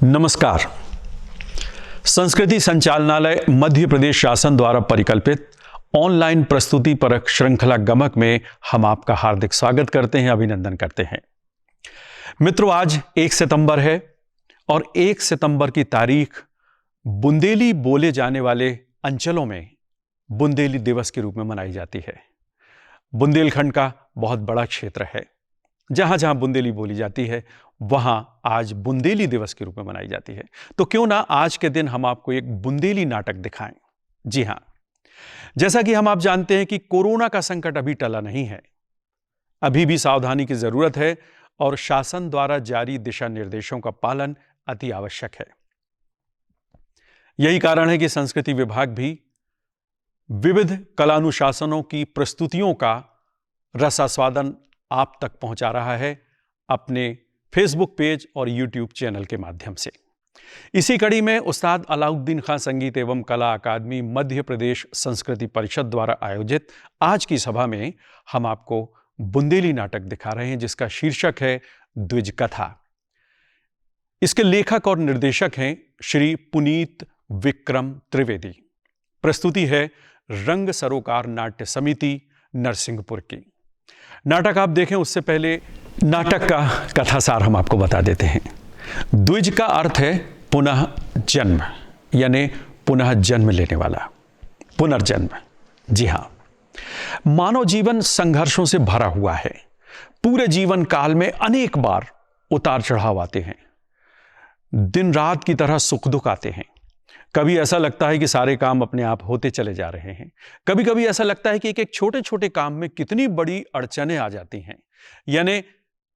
नमस्कार। संस्कृति संचालनालय मध्य प्रदेश शासन द्वारा परिकल्पित ऑनलाइन प्रस्तुति परक श्रृंखला गमक में हम आपका हार्दिक स्वागत करते हैं, अभिनंदन करते हैं। मित्रों, आज 1 सितंबर है और 1 सितंबर की तारीख बुंदेली बोले जाने वाले अंचलों में बुंदेली दिवस के रूप में मनाई जाती है। बुंदेलखंड का बहुत बड़ा क्षेत्र है। जहां जहां बुंदेली बोली जाती है वहां आज बुंदेली दिवस के रूप में मनाई जाती है। तो क्यों ना आज के दिन हम आपको एक बुंदेली नाटक दिखाएं। जी हां, जैसा कि आप जानते हैं कि कोरोना का संकट अभी टला नहीं है, अभी भी सावधानी की जरूरत है और शासन द्वारा जारी दिशा निर्देशों का पालन अति आवश्यक है। यही कारण है कि संस्कृति विभाग भी विविध कलानुशासनों की प्रस्तुतियों का रसास्वादन आप तक पहुंचा रहा है अपने फेसबुक पेज और यूट्यूब चैनल के माध्यम से। इसी कड़ी में उस्ताद अलाउद्दीन खां संगीत एवं कला अकादमी मध्य प्रदेश संस्कृति परिषद द्वारा आयोजित आज की सभा में हम आपको बुंदेली नाटक दिखा रहे हैं, जिसका शीर्षक है द्विज कथा। इसके लेखक और निर्देशक हैं श्री पुनीत विक्रम त्रिवेदी। प्रस्तुति है रंग सरोकार नाट्य समिति नरसिंहपुर की। नाटक आप देखें उससे पहले नाटक का कथासार हम आपको बता देते हैं। द्विज का अर्थ है पुनः जन्म, यानी पुनः जन्म लेने वाला, पुनर्जन्म। जी हां, मानव जीवन संघर्षों से भरा हुआ है। पूरे जीवन काल में अनेक बार उतार चढ़ाव आते हैं, दिन रात की तरह सुख दुख आते हैं। कभी ऐसा लगता है कि सारे काम अपने आप होते चले जा रहे हैं, कभी कभी ऐसा लगता है कि एक एक छोटे छोटे काम में कितनी बड़ी अड़चनें आ जाती हैं। यानी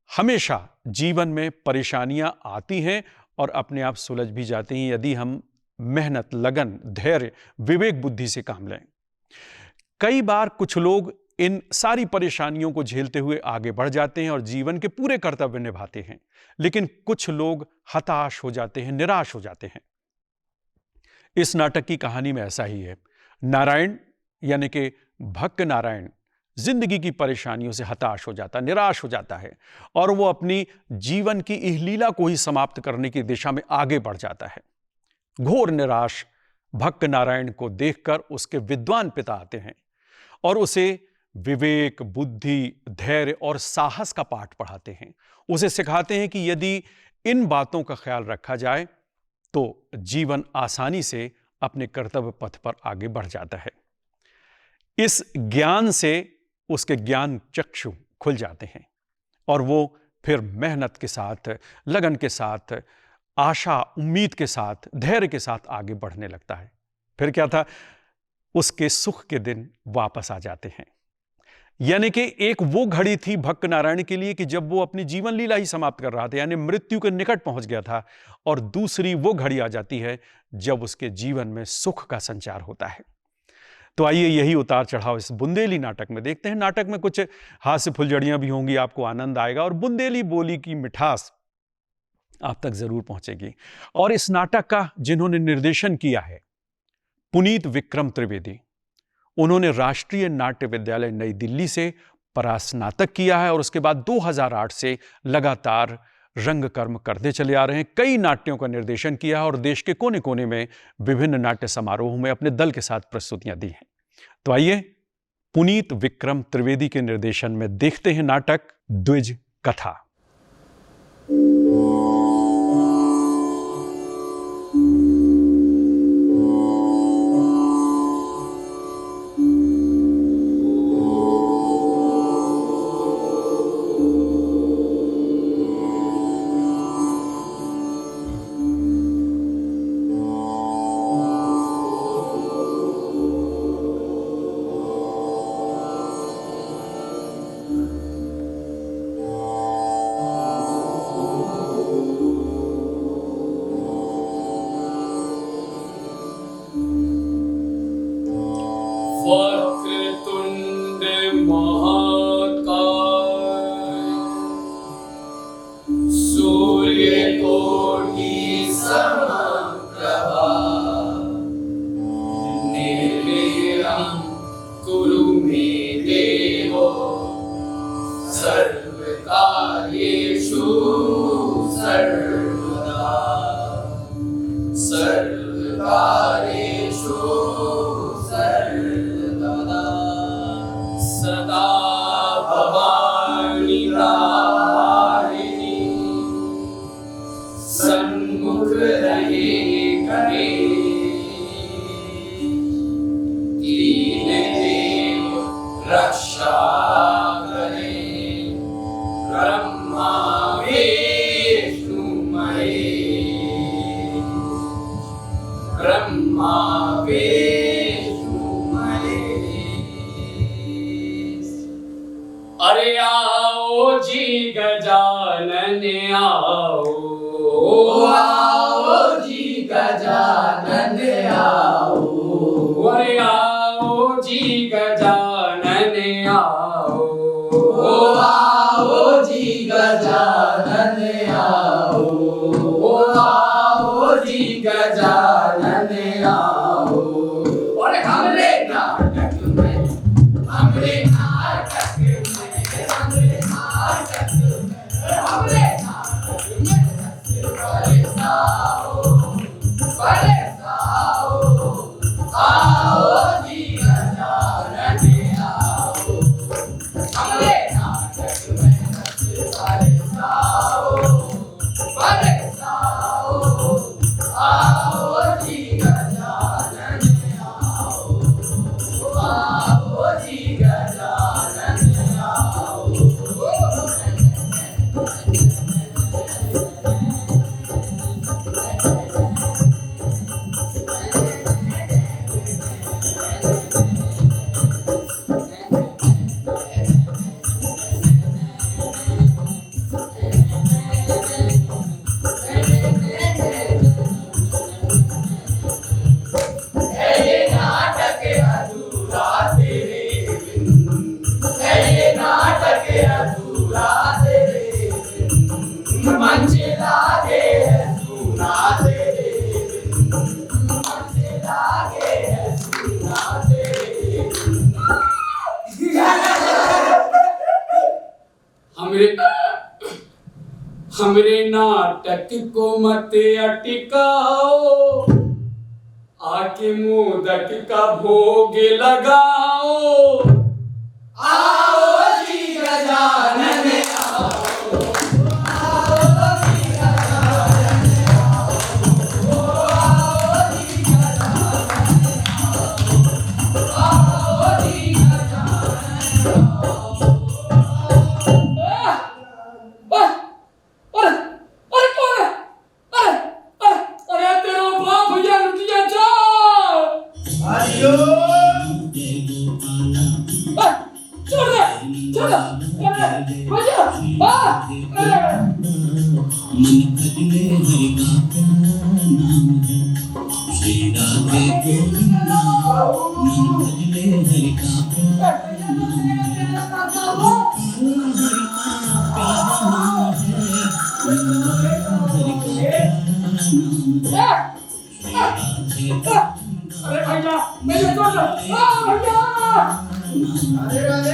हमेशा जीवन में परेशानियां आती हैं और अपने आप सुलझ भी जाती हैं यदि हम मेहनत, लगन, धैर्य, विवेक बुद्धि से काम लें। कई बार कुछ लोग इन सारी परेशानियों को झेलते हुए आगे बढ़ जाते हैं और जीवन के पूरे कर्तव्य निभाते हैं, लेकिन कुछ लोग हताश हो जाते हैं, निराश हो जाते हैं। इस नाटक की कहानी में ऐसा ही है। नारायण यानी कि भक्त नारायण जिंदगी की परेशानियों से हताश हो जाता, निराश हो जाता है और वो अपनी जीवन की इह लीला को ही समाप्त करने की दिशा में आगे बढ़ जाता है। घोर निराश भक्त नारायण को देखकर उसके विद्वान पिता आते हैं और उसे विवेक, बुद्धि, धैर्य और साहस का पाठ पढ़ाते हैं। उसे सिखाते हैं कि यदि इन बातों का ख्याल रखा जाए तो जीवन आसानी से अपने कर्तव्य पथ पर आगे बढ़ जाता है। इस ज्ञान से उसके ज्ञान चक्षु खुल जाते हैं और वो फिर मेहनत के साथ, लगन के साथ, आशा उम्मीद के साथ, धैर्य के साथ आगे बढ़ने लगता है। फिर क्या था, उसके सुख के दिन वापस आ जाते हैं। यानी कि एक वो घड़ी थी भक्त नारायण के लिए कि जब वो अपनी जीवन लीला ही समाप्त कर रहा था, यानी मृत्यु के निकट पहुंच गया था, और दूसरी वो घड़ी आ जाती है जब उसके जीवन में सुख का संचार होता है। तो आइए यही उतार चढ़ाव इस बुंदेली नाटक में देखते हैं। नाटक में कुछ हास्य फुलझड़ियां भी होंगी, आपको आनंद आएगा और बुंदेली बोली की मिठास आप तक जरूर पहुंचेगी। और इस नाटक का जिन्होंने निर्देशन किया है पुनीत विक्रम त्रिवेदी, उन्होंने राष्ट्रीय नाट्य विद्यालय नई दिल्ली से परास्नातक किया है और उसके बाद 2008 से लगातार रंग कर्म करते चले आ रहे हैं। कई नाट्यों का निर्देशन किया है और देश के कोने कोने में विभिन्न नाट्य समारोहों में अपने दल के साथ प्रस्तुतियां दी हैं। तो आइए पुनीत विक्रम त्रिवेदी के निर्देशन में देखते हैं नाटक द्विज कथा। सन्मुख रहे करे, दीन देव रक्षा करे, ब्रह्मा विष्णु महेश, ब्रह्मा विष्णु महेश। अरे आओ जी गजानन आओ, आओ जी गजानन आओ, अरे आओ जी गजानन आओ, आओ जी गजानन आओ, आओ जी गजानन आओ। और हमरे नाटक में, हमरे नाटक में, हमरे नाटक में, हमरे नाटक में बरसाओ, बरसाओ, आओ जी गजानन आओ, हमरे नाटक में बरसाओ, बरसाओ, आओ जी गजानन आओ, आओ जी गजानन आओ। ये नाटक अधूरा तेरे बिन, ये नाटक अधूरा तेरे बिन, मंच लागे है सुना तेरे बिन, मंच लागे है सुना तेरे बिन। हमरे नाटक को मत अटकाओ, आके मोदक का भोग लगाओ, आओ जी गजानन आओ, आओ जी गजानन आओ, आओ जी गजानन आओ, आओ जी गजानन आओ। अरे कौन है? अरे तेरा बाप भैया लुटिया जाओ। छोड़ दे, छोड़ दे, भैया, मन भजने हरि का नाम है, श्री राधे गोविंदा। मन भजने हरि का नाम है, अरे भैया मेरे को भैया राधे राधे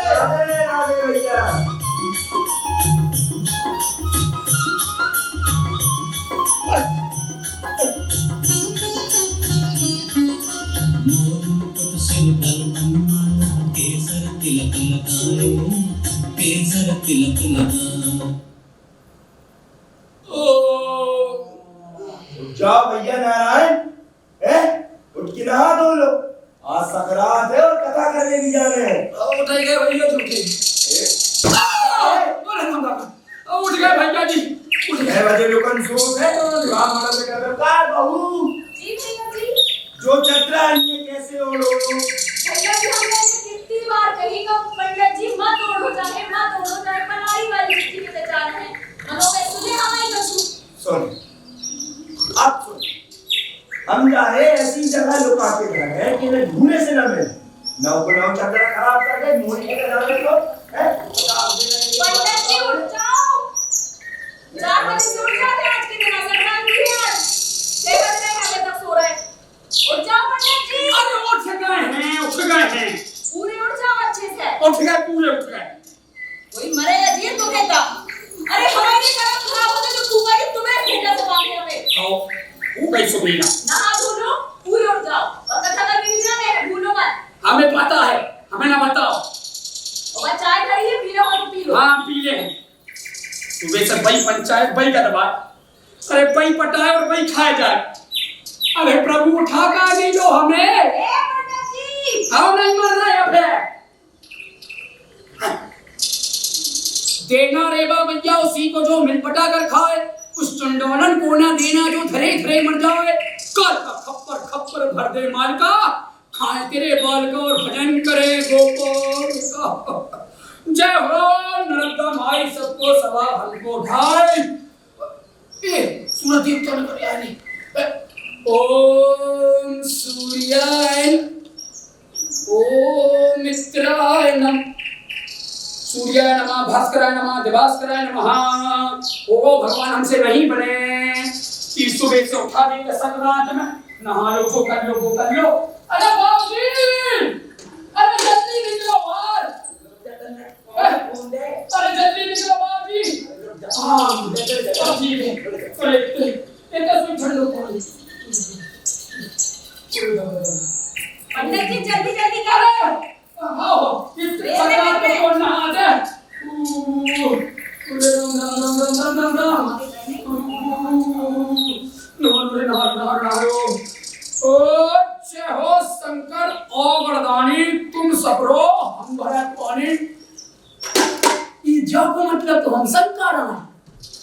राधे राधे भैया। मोरमुकुट सिर पर बनमाला, केसर तिलक लगाए, केसर तिलक लगा। जाओ भैया नारायण, उठ के नहा धो लो, आज सकरात है और कथा करने भी जा रहे हैं। उठाई गए भैया झूठे, उठ गए भैया जी, उठ गए। 6 बजे लोगन सोच है तो विवाह मंडप में कर का बहू जी भैया जी। जो चतरा है ये कैसे ओढ़ो? भैया जी हमने कितनी बार कही कि पंडित जी मत ओढ़ो चाहे पनारी वाली मिट्टी पे जा रहे हैं, मनोगे तुझे हमारी कसू। सुन अब सुन, हम चाहे ऐसी जगह लुका के घर है कि न ढूंढने से न मिले, नौ को नौ चक्कर खराब कर गए, ढूंढ के जा रहे हो हैं? पंडित जी उठ जाओ, 4 बजे से उठ जाते हैं, आज के दिन संक्रांति है, आज 6 बजे हमें तक सो रहे हैं। उठ जाओ पंडित जी। अरे उठ गए हैं, पूरे उठ जाओ अच्छे से। उठ गए पूरे उठ गए। कोई मरे या जिए तो कहता, अरे हमारी तरफ खराब होते तो तू भाई तुम्हें भेजा से मांगे हमें। आओ वो कैसे मिला? ना भूलो, पूरे उठ जाओ और कथा करने भी जाने हैं, भूलो मत। हमें पता है, हमें ना बताओ। और चाय खड़ी है, पी लो और पी लो। हाँ पी ले। सुबह से बई पंचायत बई का दबा, अरे पई पटाए और पई खाए जाए। अरे प्रभु उठा के आ गई लो हमें। ए पंडित जी हम नहीं मर रहे अब है। देना रे बा भैया उसी को जो मिल पटा कर खाए, उस चंडोलन को ना देना जो धरे धरे मर जाए। कर का खप्पर खप्पर भर दे माल का, खाए तेरे बाल का और भजन करे गोपाल का। जय हो नर्मदा माई सबको सवा हमको ढाई। ए सूरज देवता ने कर यानी ओम सूर्याय ओम मित्राय नमः, सूर्याय नमः, भास्कराय नमः, दिवास्कराय नमः। ओ भगवान हमसे नहीं बने, इस सुबह से उठा देंगे संक्रांत में, नहा लो वो कर लो वो कर लो। अरे बाबूजी, अरे जल्दी निकलो बाहर, अरे जल्दी निकलो बाबूजी। हाँ ठीक है, अरे एक सुई ठंडो पानी। पंडित जी जल्दी जल्दी करो। आओ इस संक्रांत को नहा दे। राम राम राम राम राम राम राम। ओ जय हो शंकर ओ वरदानी, तुम सबरो हम भरे पानी। ये जब को मतलब तो हम शंकर हैं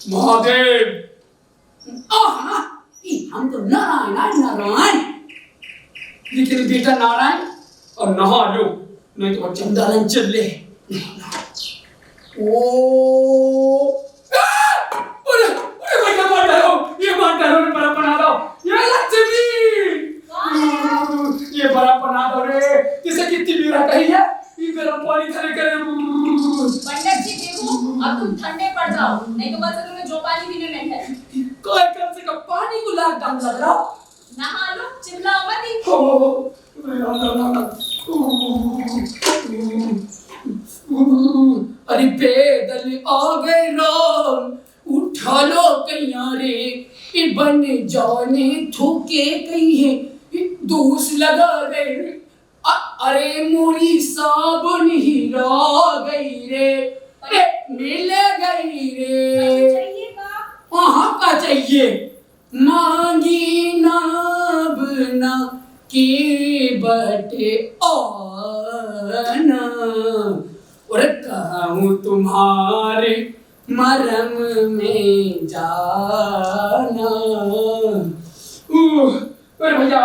महादेव। आहा हम तो नारायण नारायण, लेकिन बेटा नारायण और नहा लो नहीं तो चंदालन चल ले। ओ अरे अरे भाई क्या मार डालो, ये मार डालो ने बड़ा बना दो। ये लक्ष्मी ये बड़ा बना दो रे, किसे कितनी बीरा कही है, ये गर्म पानी खड़े करे। पंडित जी देखो अब तुम ठंडे पड़ जाओ, नहीं तो बस तुम्हें जो पानी पीने नहीं है। कोई कम से कम पानी को लाग दम लग रहा। नहा लो चिल्लाओ मत ही। अरे पैदल आ गए राम, उठा लो कैया रे, ये बन जाने थूके कहीं है, दोष लगा गए। अरे मोरी साबुन हीरा गई रे, मिल गई रे। चाहिए का वहाँ का चाहिए, मांगी ना बना के बटे आना, और कहूँ तुम्हारे मरम में जाना। अरे भैया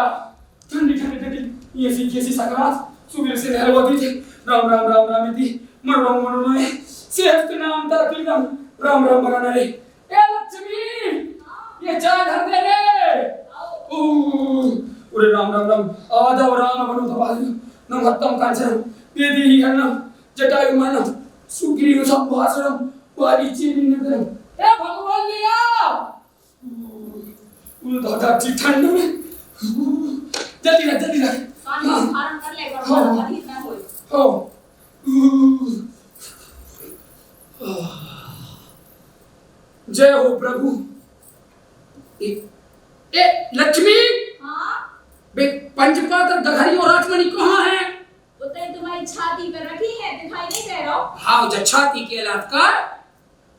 ठंडी ठंडी ठंडी ये सी कैसी संक्रांत, सुबह से नहर होती थी। राम राम राम राम थी, मरो मरो नहीं सेहत नाम था किलम। राम राम मराना रे। ए लक्ष्मी ये चाय धर दे रे। अरे राम राम राम आदा राम बनो तबादि नमत्तम कांचन वेदी ही हन्ना जटायु मानम सुग्रीव संभाषणम वारिची निनदम। ए भगवान लिया उन दादा की ठंड में जल्दी रख पानी धारण कर ले गड़बड़ अधिक ना होए। हो जय हो प्रभु। ए लक्ष्मी हाँ बे पंचपात्र दघरी और राजमणि कहाँ है? वो तो तुम्हारी छाती पर रखी है, दिखाई नहीं दे रहा। हाँ जो छाती के लात का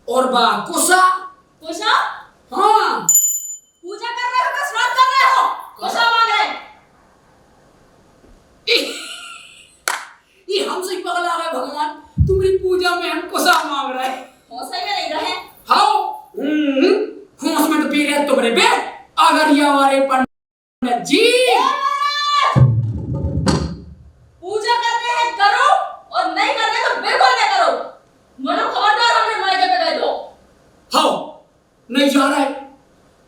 और बा कुसा। कुशा हाँ पूजा कर रहे हो कि श्राद्ध कर रहे हो? कुशा मांग रहे ये हमसे पगला है भगवान, तुम्हारी पूजा में हम कुसा मांग रहे हैं। हो सही में नहीं रहे। हाँ होश में तो पी रहे तुम्हारे बे अगर ये हमारे पंडित जी पूजा करते हैं करो और नहीं करते तो बिल्कुल नहीं करो। मनो खबरदार हमने मायके पे गए तो। हाँ नहीं जा रहा है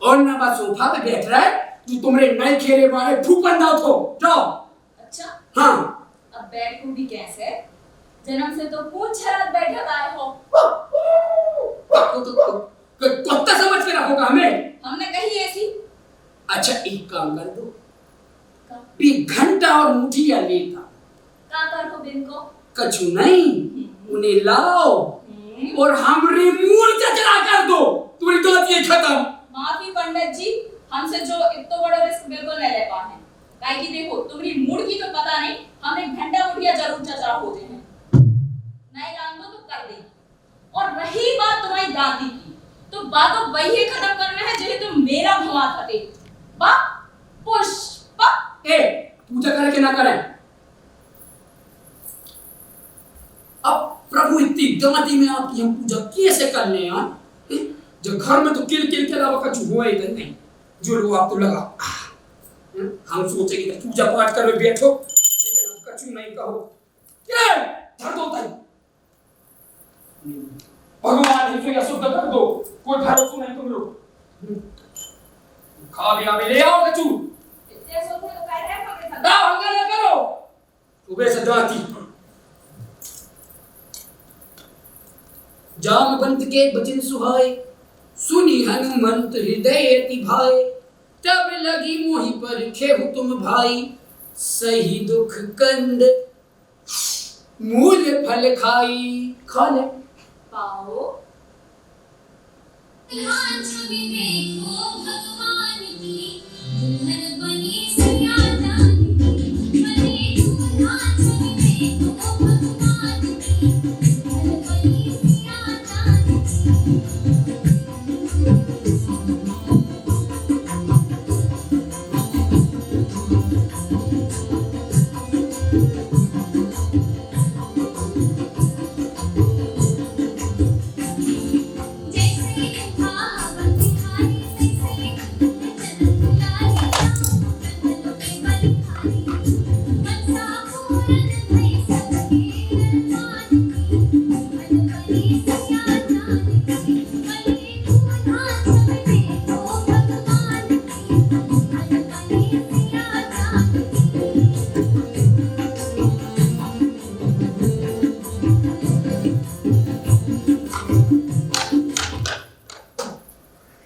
और ना बस सोफा पे बैठ रहा है, जो तुम्हारे नए खेले मारे फूकन दाव तो जाओ। अच्छा हाँ अब बैठूं भी कैसे? जन्म से तो पूछ छरात बैठे आए हो। कुत्ता समझ के रखोगा हमें। हमने कही ऐसी। अच्छा एक काम कर दो, भी घंटा और मुठिया लेता का कर हो बिन को कछु नहीं, उन्हें लाओ और हमरे मूल चचरा कर दो, तुम्हारी दोस्त ये खत्म। माफी पंडित जी, हमसे जो इतना बड़ा रिस्क बिल्कुल नहीं ले पाए हैं। काहे कि देखो तुम्हारी मूड की तो पता नहीं, हम एक घंटा मुठिया जरूर चचरा होते हैं। नहीं लान दो तो कर दे। और रही बात तुम्हारी दादी की, तो बातों वही खत्म करना है जो तुम मेरा घुमा थे बा पुष्प ए पूजा करे कि ना करे? अब प्रभु इतनी दांती में आपकी हम पूजा कैसे कर ले यार? जब घर में तो किल के अलावा कुछ हुआ ही नहीं, जो लोग आप तो लगा हम सोचे कि पूजा पाठ कर बैठो, लेकिन अब कछु नहीं कहो। ये धर दो तई भगवान हिंसो या शुद्ध कर दो, कोई भरोसा नहीं तुम लोग। खा भी ले आओ कछु, इतने सोते तो कह रहे हो कि ना हंगामा करो। सुबह से दांती जामवंत के वचन सुहाए, सुनी हनुमंत हृदय अति भाए। तब लगी मोहि पर खेहु तुम भाई, सही दुख कंद मूल फल खाई। खा ले पाओ यहाँ छवि देखो भगवान की, दुल्हन बनी सिया जान की, बने दूल्हा छवि देखो भगवान की, दुल्हन बनी सिया जान की।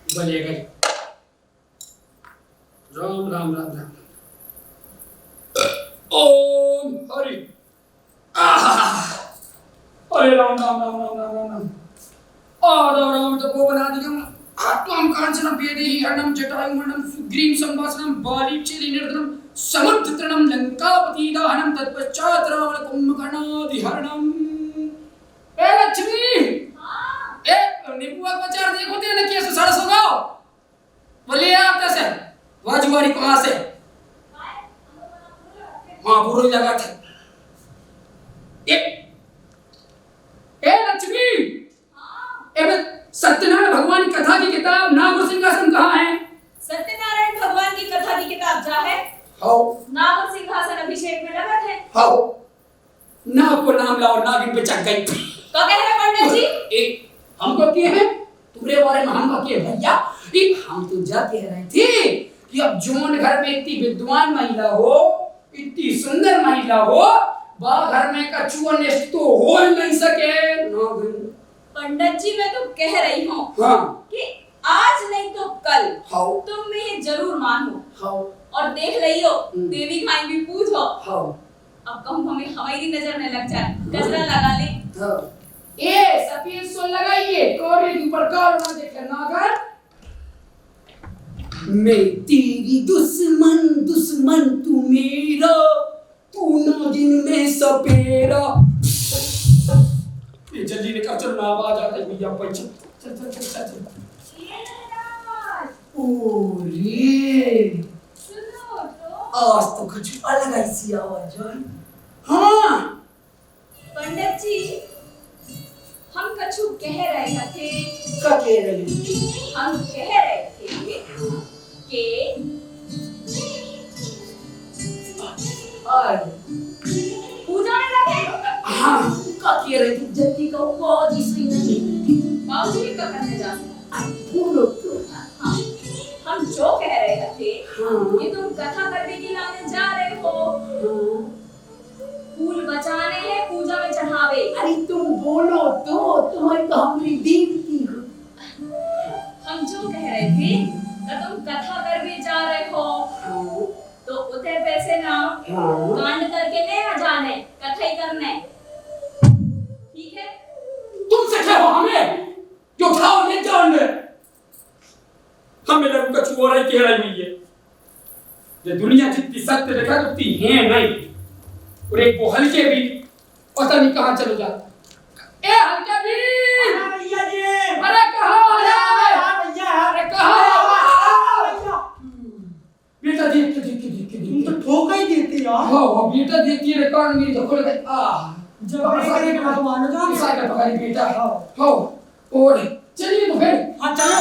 बोले गए राम राम राम राम। ओम हरि अरे राम राम राम राम राम राम राम। राम राम तपो वनादिकम आत्मं कांचन वेदेहि हरणं जटायुमरणं सुग्रीव संवासनं बालीचेरि निर्धनं समुद्रतरणं लंकापति दाहनं तत्पश्चात् रावण कुंभकर्णादिहरणं। ए लक्ष्मी ए निपुआ को चार देखो तेरे कैसे सड़ सगाओ बोले आप कैसे वाजुवारी कहां से? हाँ बुरो लगा था। ए लक्ष्मी ए सत्यनारायण भगवान की कथा की किताब नाग सिंहासन कहाँ है? सत्यनारायण भगवान की कथा की किताब जा है हाउ नाग सिंहासन अभिषेक में लगा थे। हाउ नाग को नाम लाओ नागिन पे चढ़ गई। तो कह रहे पंडित जी एक हमको किए हैं तुम्हारे बारे में हमको किए भैया? हम तो जा कह रहे थे कि अब जोन घर में इतनी विद्वान महिला हो, इतनी सुंदर महिला हो, बा घर में कछुआ नेस्ट तो हो ही नहीं सके। पंडित जी मैं तो कह रही हूँ हाँ कि आज नहीं तो कल हाउ तुम में जरूर मानो हाउ और देख लियो देवी माई भी पूछो। हाउ अब कहूँ हमें हमारी नजर में लग जाए गजरा लगा ले। हाँ ए सफेद सो लगाइए कोरे के ऊपर काल ना देखे नागर। मैं तेरी दुश्मन दुश्मन तू मेरा, तू नागिन में सपेरा। ये जल्दी निकल चल ना आवाज आ रही भैया पर चल चल चल चल चल। ये महाराज ओ रे सुनो तो आज तो कुछ अलग ऐसी आवाज आई। हाँ पंडित जी हम कछु कह रहे थे। क्या कह रहे हैं? हम कह रहे थे कि और पूजा में लगे। हाँ क्या कह रहे थे? जल्दी कहो बहुत ही सही नहीं। बाबूजी का करने जा रहे बोलो तो। हाँ हम जो कह रहे थे हाँ कि तुम कथा करने के लाने जा रहे हो, हाँ फूल बचाने हैं पूजा में चढ़ावे। अरे तुम बोलो तो, तुम्हारी तो हमारी देवती हो। हम जो कह रहे थे कि तुम कथा करने जा रहे हो तो उतने पैसे ना कांड करके ले ना जाने, कथा ही करने। ठीक है तुम से क्या हो हमें जो खाओ ले जाओ ले। हमें लोग का छुआ रही कह रही हुई है। ये दुनिया जितनी सत्य देखा उतनी है नहीं, और एक वो हल्के भी पता नहीं कहाँ चले जाते। ए हल्का भी भैया जी अरे कहाँ आ रहा है भैया अरे कहाँ आ भैया बेटा देख तुम तो ठोका ही देते यार हाँ बेटा देखिए रिकॉर्ड मेरी तो खुल गई जब करे के भगवान जान साइकिल पकड़ी बेटा हो और चलिए तो फिर हां चलो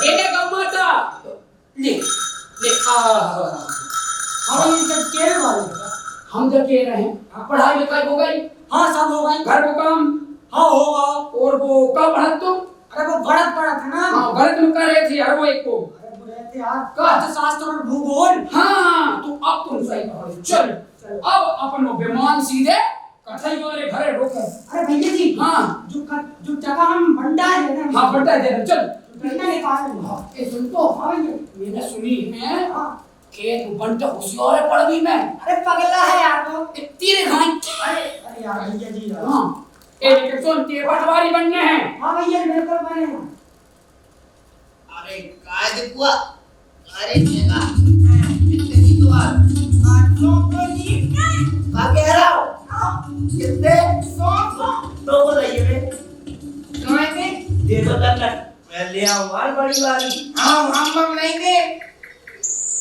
एक एक माता ले ले हम इनसे केर वाले हम तो कह रहे हैं पढ़ाई लिखाई हो गई हां सब हो गई घर को काम हां होगा और वो कब पढ़त तुम अरे वो गलत पढ़ा था ना हाँ गलत में कर रहे थे हर वो एक को अरे बुरे थे यार का? अर्थशास्त्र और भूगोल हाँ तो अब तुम सही पढ़ो चल अब अपन विमान सीधे कथई वाले घरे रोकर अरे भैया जी हाँ जो जगह हम भंडार है ना हाँ बंटा दे रहे चल भैया निकाल हाँ ये सुन तो हां भैया मैंने सुनी है हां कि तू बंटा होशियार है पढ़वी में अरे पगला है यार वो तेरे घाई अरे यार भैया जी यार हाँ एक सुन तेरे पटवारी बनने हैं हां भैया बिल्कुल बने हैं अरे काय देखुआ अरे जेगा कितने तो आ 800 तो नहीं का कह रहा हो कितने 100 तो बताइए बे काय में दे दो करना मैं ले आऊंगा बड़ी वाली हम नहीं दे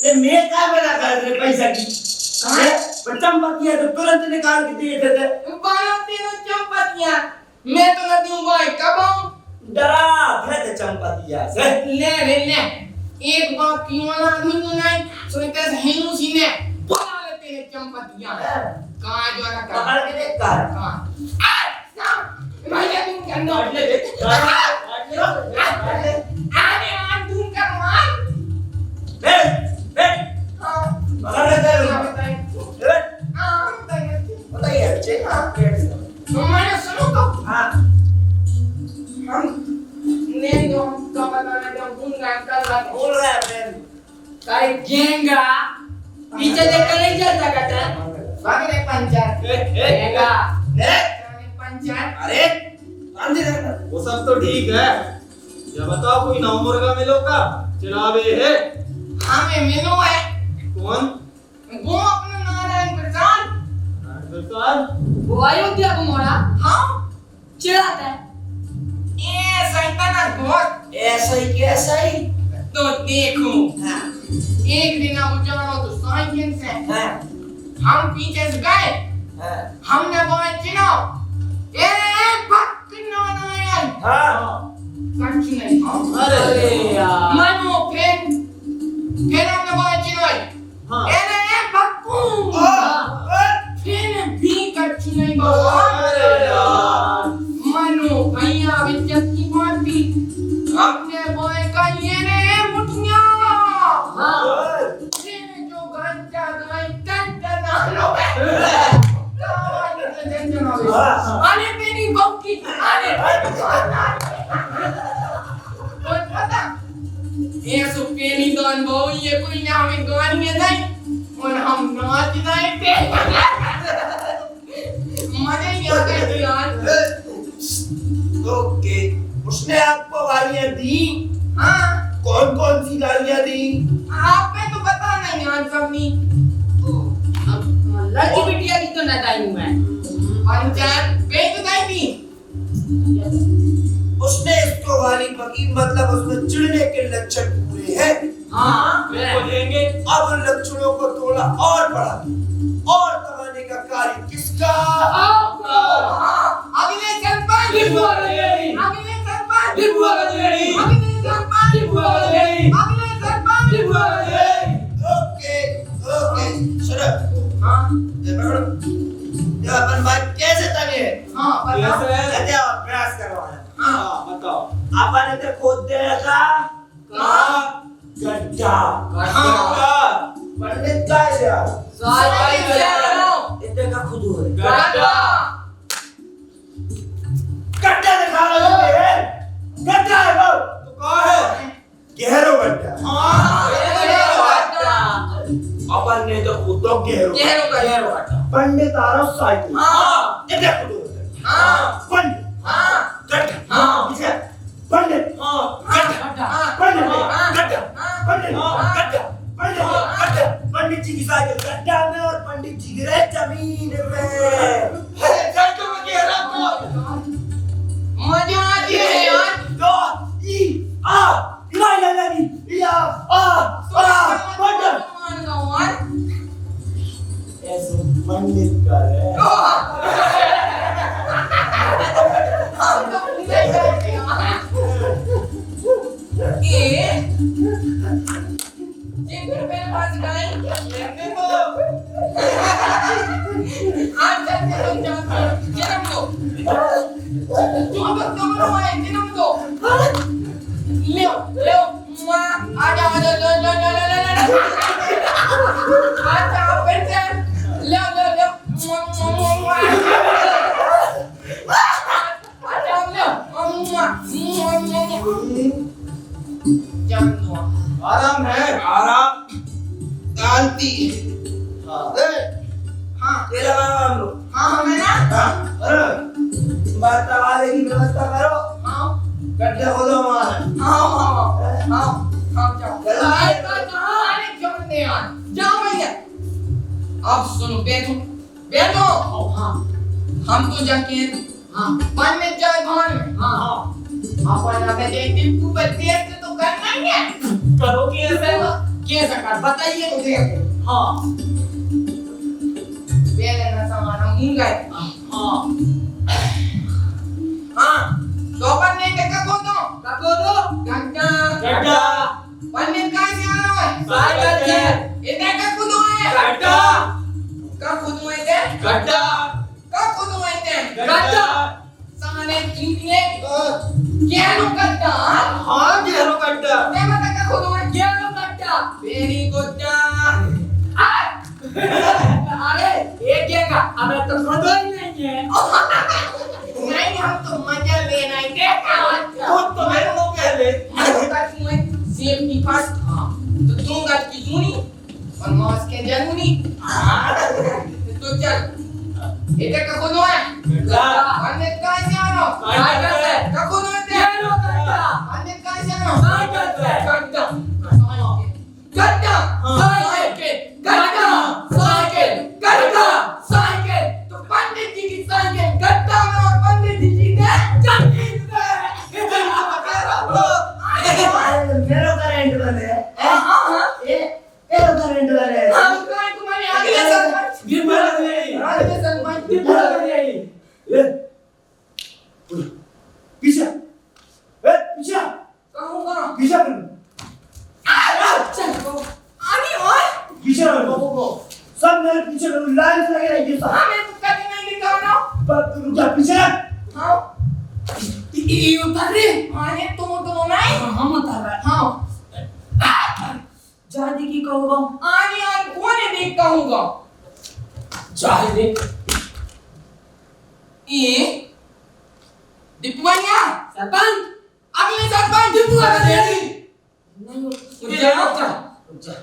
ये मैं क्या बना कर रहे पैसा की अरे बच्चम बाकी है तो तुरंत निकाल के दे देते बायो तेरा चंपतिया मैं तो न दूं भाई कब आऊं डरा थे तो चंपतिया से ले एक बार क्यों ना दूं नहीं सोचते हेनु सीने बोला ले तेरे चंपतिया कहां जो ना पकड़ के देख कर हां भैया तुम क्या काट ले देख काट ले अरे आज तुम का मार बे हां पकड़ ले दे बताइए बच्चे तो मैंने सुनो तो हां हम ने जो का बताना जो दूंगा कर रहा बोल रहा है मैं काय गेंगा पीछे देख कर नहीं चलता कहता भागने पंचायत गेंगा पंचायत अरे आंधी रहना वो सब तो ठीक है ये बताओ कोई नौ मुर्गा मिलो का चलावे है हमें मिलो है कौन वो अपना नारायण प्रसाद प्रसाद वो अयोध्या को मोड़ा हाँ चिढ़ाता है ये सैतान बहुत ऐसा ही कैसा ही तो देखो हां एक दिन आप जानो तो साइकिल से हां हम पीछे से गए हां हमने बोला चिनो ए भक्त नारायण हां कच्ची नहीं हाँ अरे यार मनो फिर हमने बोला चिनो हाँ ए भक्कू फिर भी कच्ची नहीं अरे बोला यार मनो भैया विचक की माटी हमने बोले का ये रे मुठिया फिर जो गंजा गई टन ना लो अरे मेरी बहू की अरे और पता ये सुपेनी गान बहु ये कोई ना हमें गान में नहीं और हम नाच रहे थे मजा ही आ गया यार ओके उसने आपको गालियां दी हाँ कौन कौन सी गालियां दी आप पे तो पता नहीं यार सबनी लड़की बिटिया की तो न दाई हूं मैं पंचायत पे तो नहीं थी उसने इसको गाली बकी मतलब उसमें चिढ़ने के लक्षण पूरे हैं हाँ बिल्कुल देंगे अब उन लक्षणों को थोड़ा और बढ़ा और दबाने का कार्य किसका आपको अगले सरपंच डिबुआ गजेड़ी अगले सरपंच डिबुआ गजेड़ी अगले सरपंच डिबुआ गजेड़ी अगले सरपंच डिबुआ गजेड़ी ओके ओके सुनो हाँ ये पकड़ो ये अपन बात कैसे तंगे हाँ पता कैसे है कहते हैं अभ्यास करवाना हाँ बताओ अपन इधर खोद देगा कहाँ गड्ढा गड्ढा पंडित का है यार इतने का खुद हो गड्ढा गड्ढा दिखा रहा है गड्ढा है वो तो कहाँ है गहरो गड्ढा गड्ढा अपन ने तो खुद तो गहरो गहरो पंडित आ रहा साइकिल हाँ इतने खुद हो हाँ पंडित हाँ गड्ढा हाँ पीछे पंडित गड्ढा पंडित गड्ढा पंडित गड्ढा पंडित गड्ढा पंडित जी की साइकिल गड्ढा में और पंडित जी गिरे जमीन में पंडित कर है। हम तो पूरे करते हैं। ये फिर मेरे पास गए लेने को आज चलते तुम जाओ जन्म दो जो तो तुम लोग जन्म दो ले ले आ जाओ ले ले ले ले ले आ जाओ फिर से ले ले ले आ जाओ ले जान दो आराम है। आराम। शांति हाँ हाँ तेरा नाम लो। हाँ हमें ना अरे बर्ता वाले की व्यवस्था करो। हाँ गड्ढे खोदो हमारे। हाँ हाँ हाँ हाँ जाओ अरे क्यों नहीं यार जाओ भैया अब सुनो बैठो बैठो हाँ हम तो जाके हाँ मन में जाए भान में हाँ अपन हमें देखते ऊपर देर से तो करना ही है करो कैसे? कैसा कर बताइए मुझे हाँ पहले ना सामान हम गए हाँ हाँ तो अपन ने क्या को दो गड्ढा गड्ढा पन्ने का से आ रहा है साइकिल से इधर का कूदो है गड्ढा का कूदो है इधर गड्ढा का कूदो है इधर गड्ढा सामने कितने क्या लो गड्ढा हाँ घेरो गड्ढा मैं बता का कूदो है क्या लो गड्ढा वेरी गुड अरे ये क्या का हमें तो खोदो ही नहीं है नहीं हम तो मजा लेना है खुद तो मेरे को पहले सेफ्टी फर्स्ट तो तुम गट की जूनी और मौस के जनूनी तो चल इधर का कौन है अन्य कहाँ से आ रहा हो साइकिल से का कौन है इधर अन्य कहाँ से आ रहा हो साइकिल से गड्ढा गड्ढा साइकिल गड्ढा साइकिल गड्ढा साइकिल तो पंडित जी की साइकिल गड्ढा में और पंडित जी ने चक्की में मेरो करंट वाले है। हाँ ये मेरो करंट वाले है। हाँ तुम्हारे आगे सर गिर पड़ा नहीं आगे सर गिर पड़ा नहीं ये पीछे पीछे कहूँगा पीछे चल आगे और पीछे सब मेरे पीछे लाइन से लगे रहेंगे सब। हाँ मैं तुक्का के नहीं लिखा ना रुक जा पीछे। हाँ ये उतर रे हाँ ये तुम नहीं हम उतर रहे हाँ जादी की कहूँगा आने आने कौन है देख कहूँगा जाहिर देख ये दीपवानिया सरपंच अगले सरपंच दीपुआ का देरी नहीं मुझे रुक जा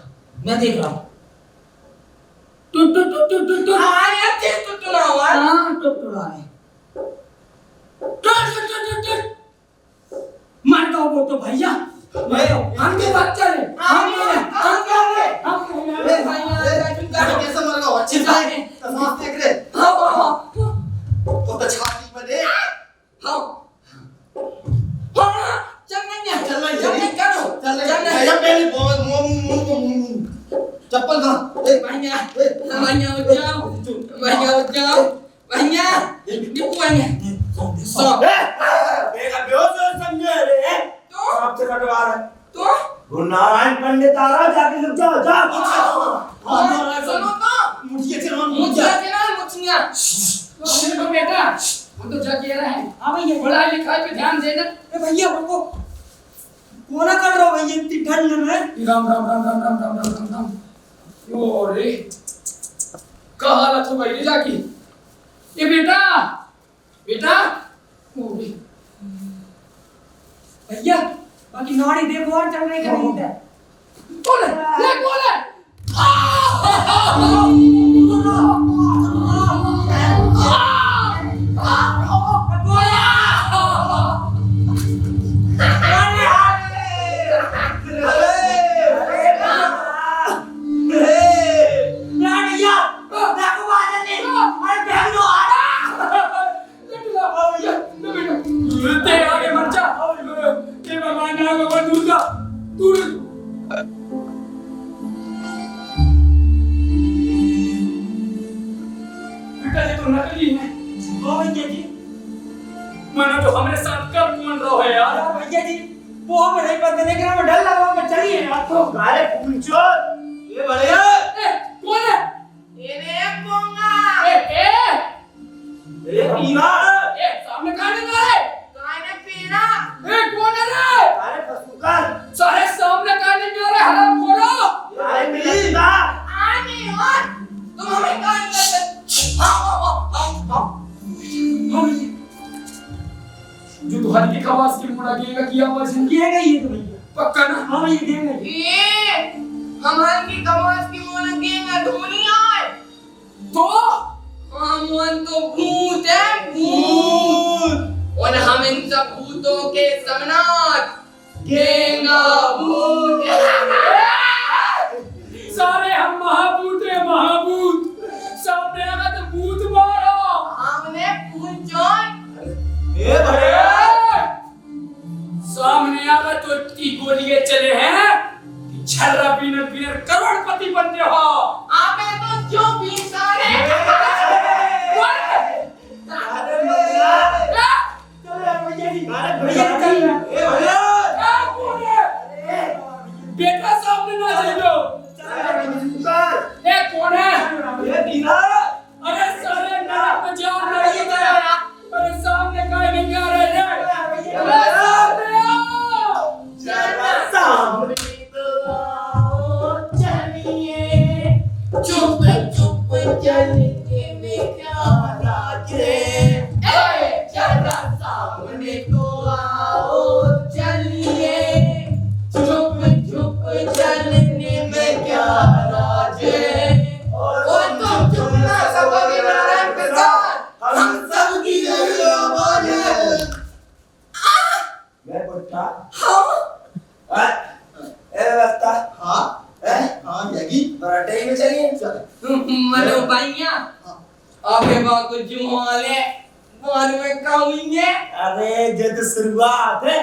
मैं देख रहा हूँ टुट हाँ ये अच्छे टुट ना हुआ हाँ टुट रहा है टुट मार दो वो तो भैया हम के बच्चे हैं हम कैसे मर गया अच्छे से माफ देख रहे हाँ वो तो छाती में दे हाँ चल नहीं चल नहीं करो चल भैया पहले चप्पल कहाँ भैया उठ जाओ भैया दीपू भैया सो बेगा बेहोश हो समझे रे। तो आपसे कटवा रहा है। तो वो नारायण पंडित आ रहा है, जाके लुक जाओ जाओ। सुनो तो मुझे मुझिया मेरे को बेटा वो तो जग ये रहा है हाँ भैया पढ़ाई लिखाई पे ध्यान देना ए भैया उनको कोना कर रहा भैया इतनी ठंड में राम राम राम राम राम राम राम राम राम ओ रे का हालत हो गई जाकी ये बेटा बेटा ओ रे भैया बाकी नाड़ी देखो और चलने का नहीं है बोले ले बोले हाँ भैया जी। मैंने तो हमरे साथ कर कौन रहो है यार। अरे भैया जी वो हम नहीं पता लेकिन हमें डर लगा मैं चलिए यार तो गारे पूछो ये बढ़िया ए कौन है? ये रे पोंगा ए ये पीना सामने कहां निकला है? गाने पीना ए कौन है रे? गारे पसुकर सारे सामने कहां निकला रे हराम खोरो? गारे मिलता आने और तुम हमें कान कर हाँ जो तुम्हारी की आवाज की मुड़ा गेगा की आवाज है ये गई तो भैया पक्का ना? हाँ भैया देंगे ये हमारी कमास की मोन गेंगा दुनिया है तो हम तो भूत है भूत और हम इन सब भूतों के समनाथ गेंगा भूत सारे हम महाभूत है महाभूत। सामने आगा तो भूत मारो। हमने पूछो ये बढ़िया सामने आगा तो इतनी गोलियां चले हैं कि छर्रा पीने पीने करोड़पति बनते हो। आपे तो जो भी सारे ये बढ़िया बेटा सामने ना जाइयो। ए कौन है? ये पीना अरे सारे नरक में जान रही है। अरे सामने काहे नहीं आ रहे रे? अरे सामने आओ। सामने तो आओ चलिए चुप चुप चलने में क्या राज है जरा सामने तो आओ चलिए चुप चुप चलने में क्या राज है और तुम चुप ना सकोगे नारायण प्रसाद हम सब की आवाज है मैं बोलता हाँ ए व्यवस्था हाँ हाँ जागी पराठे में चलिए मनो भैया आगे बात कुछ जुमाले बाद में कहेंगे अरे जब शुरुआत है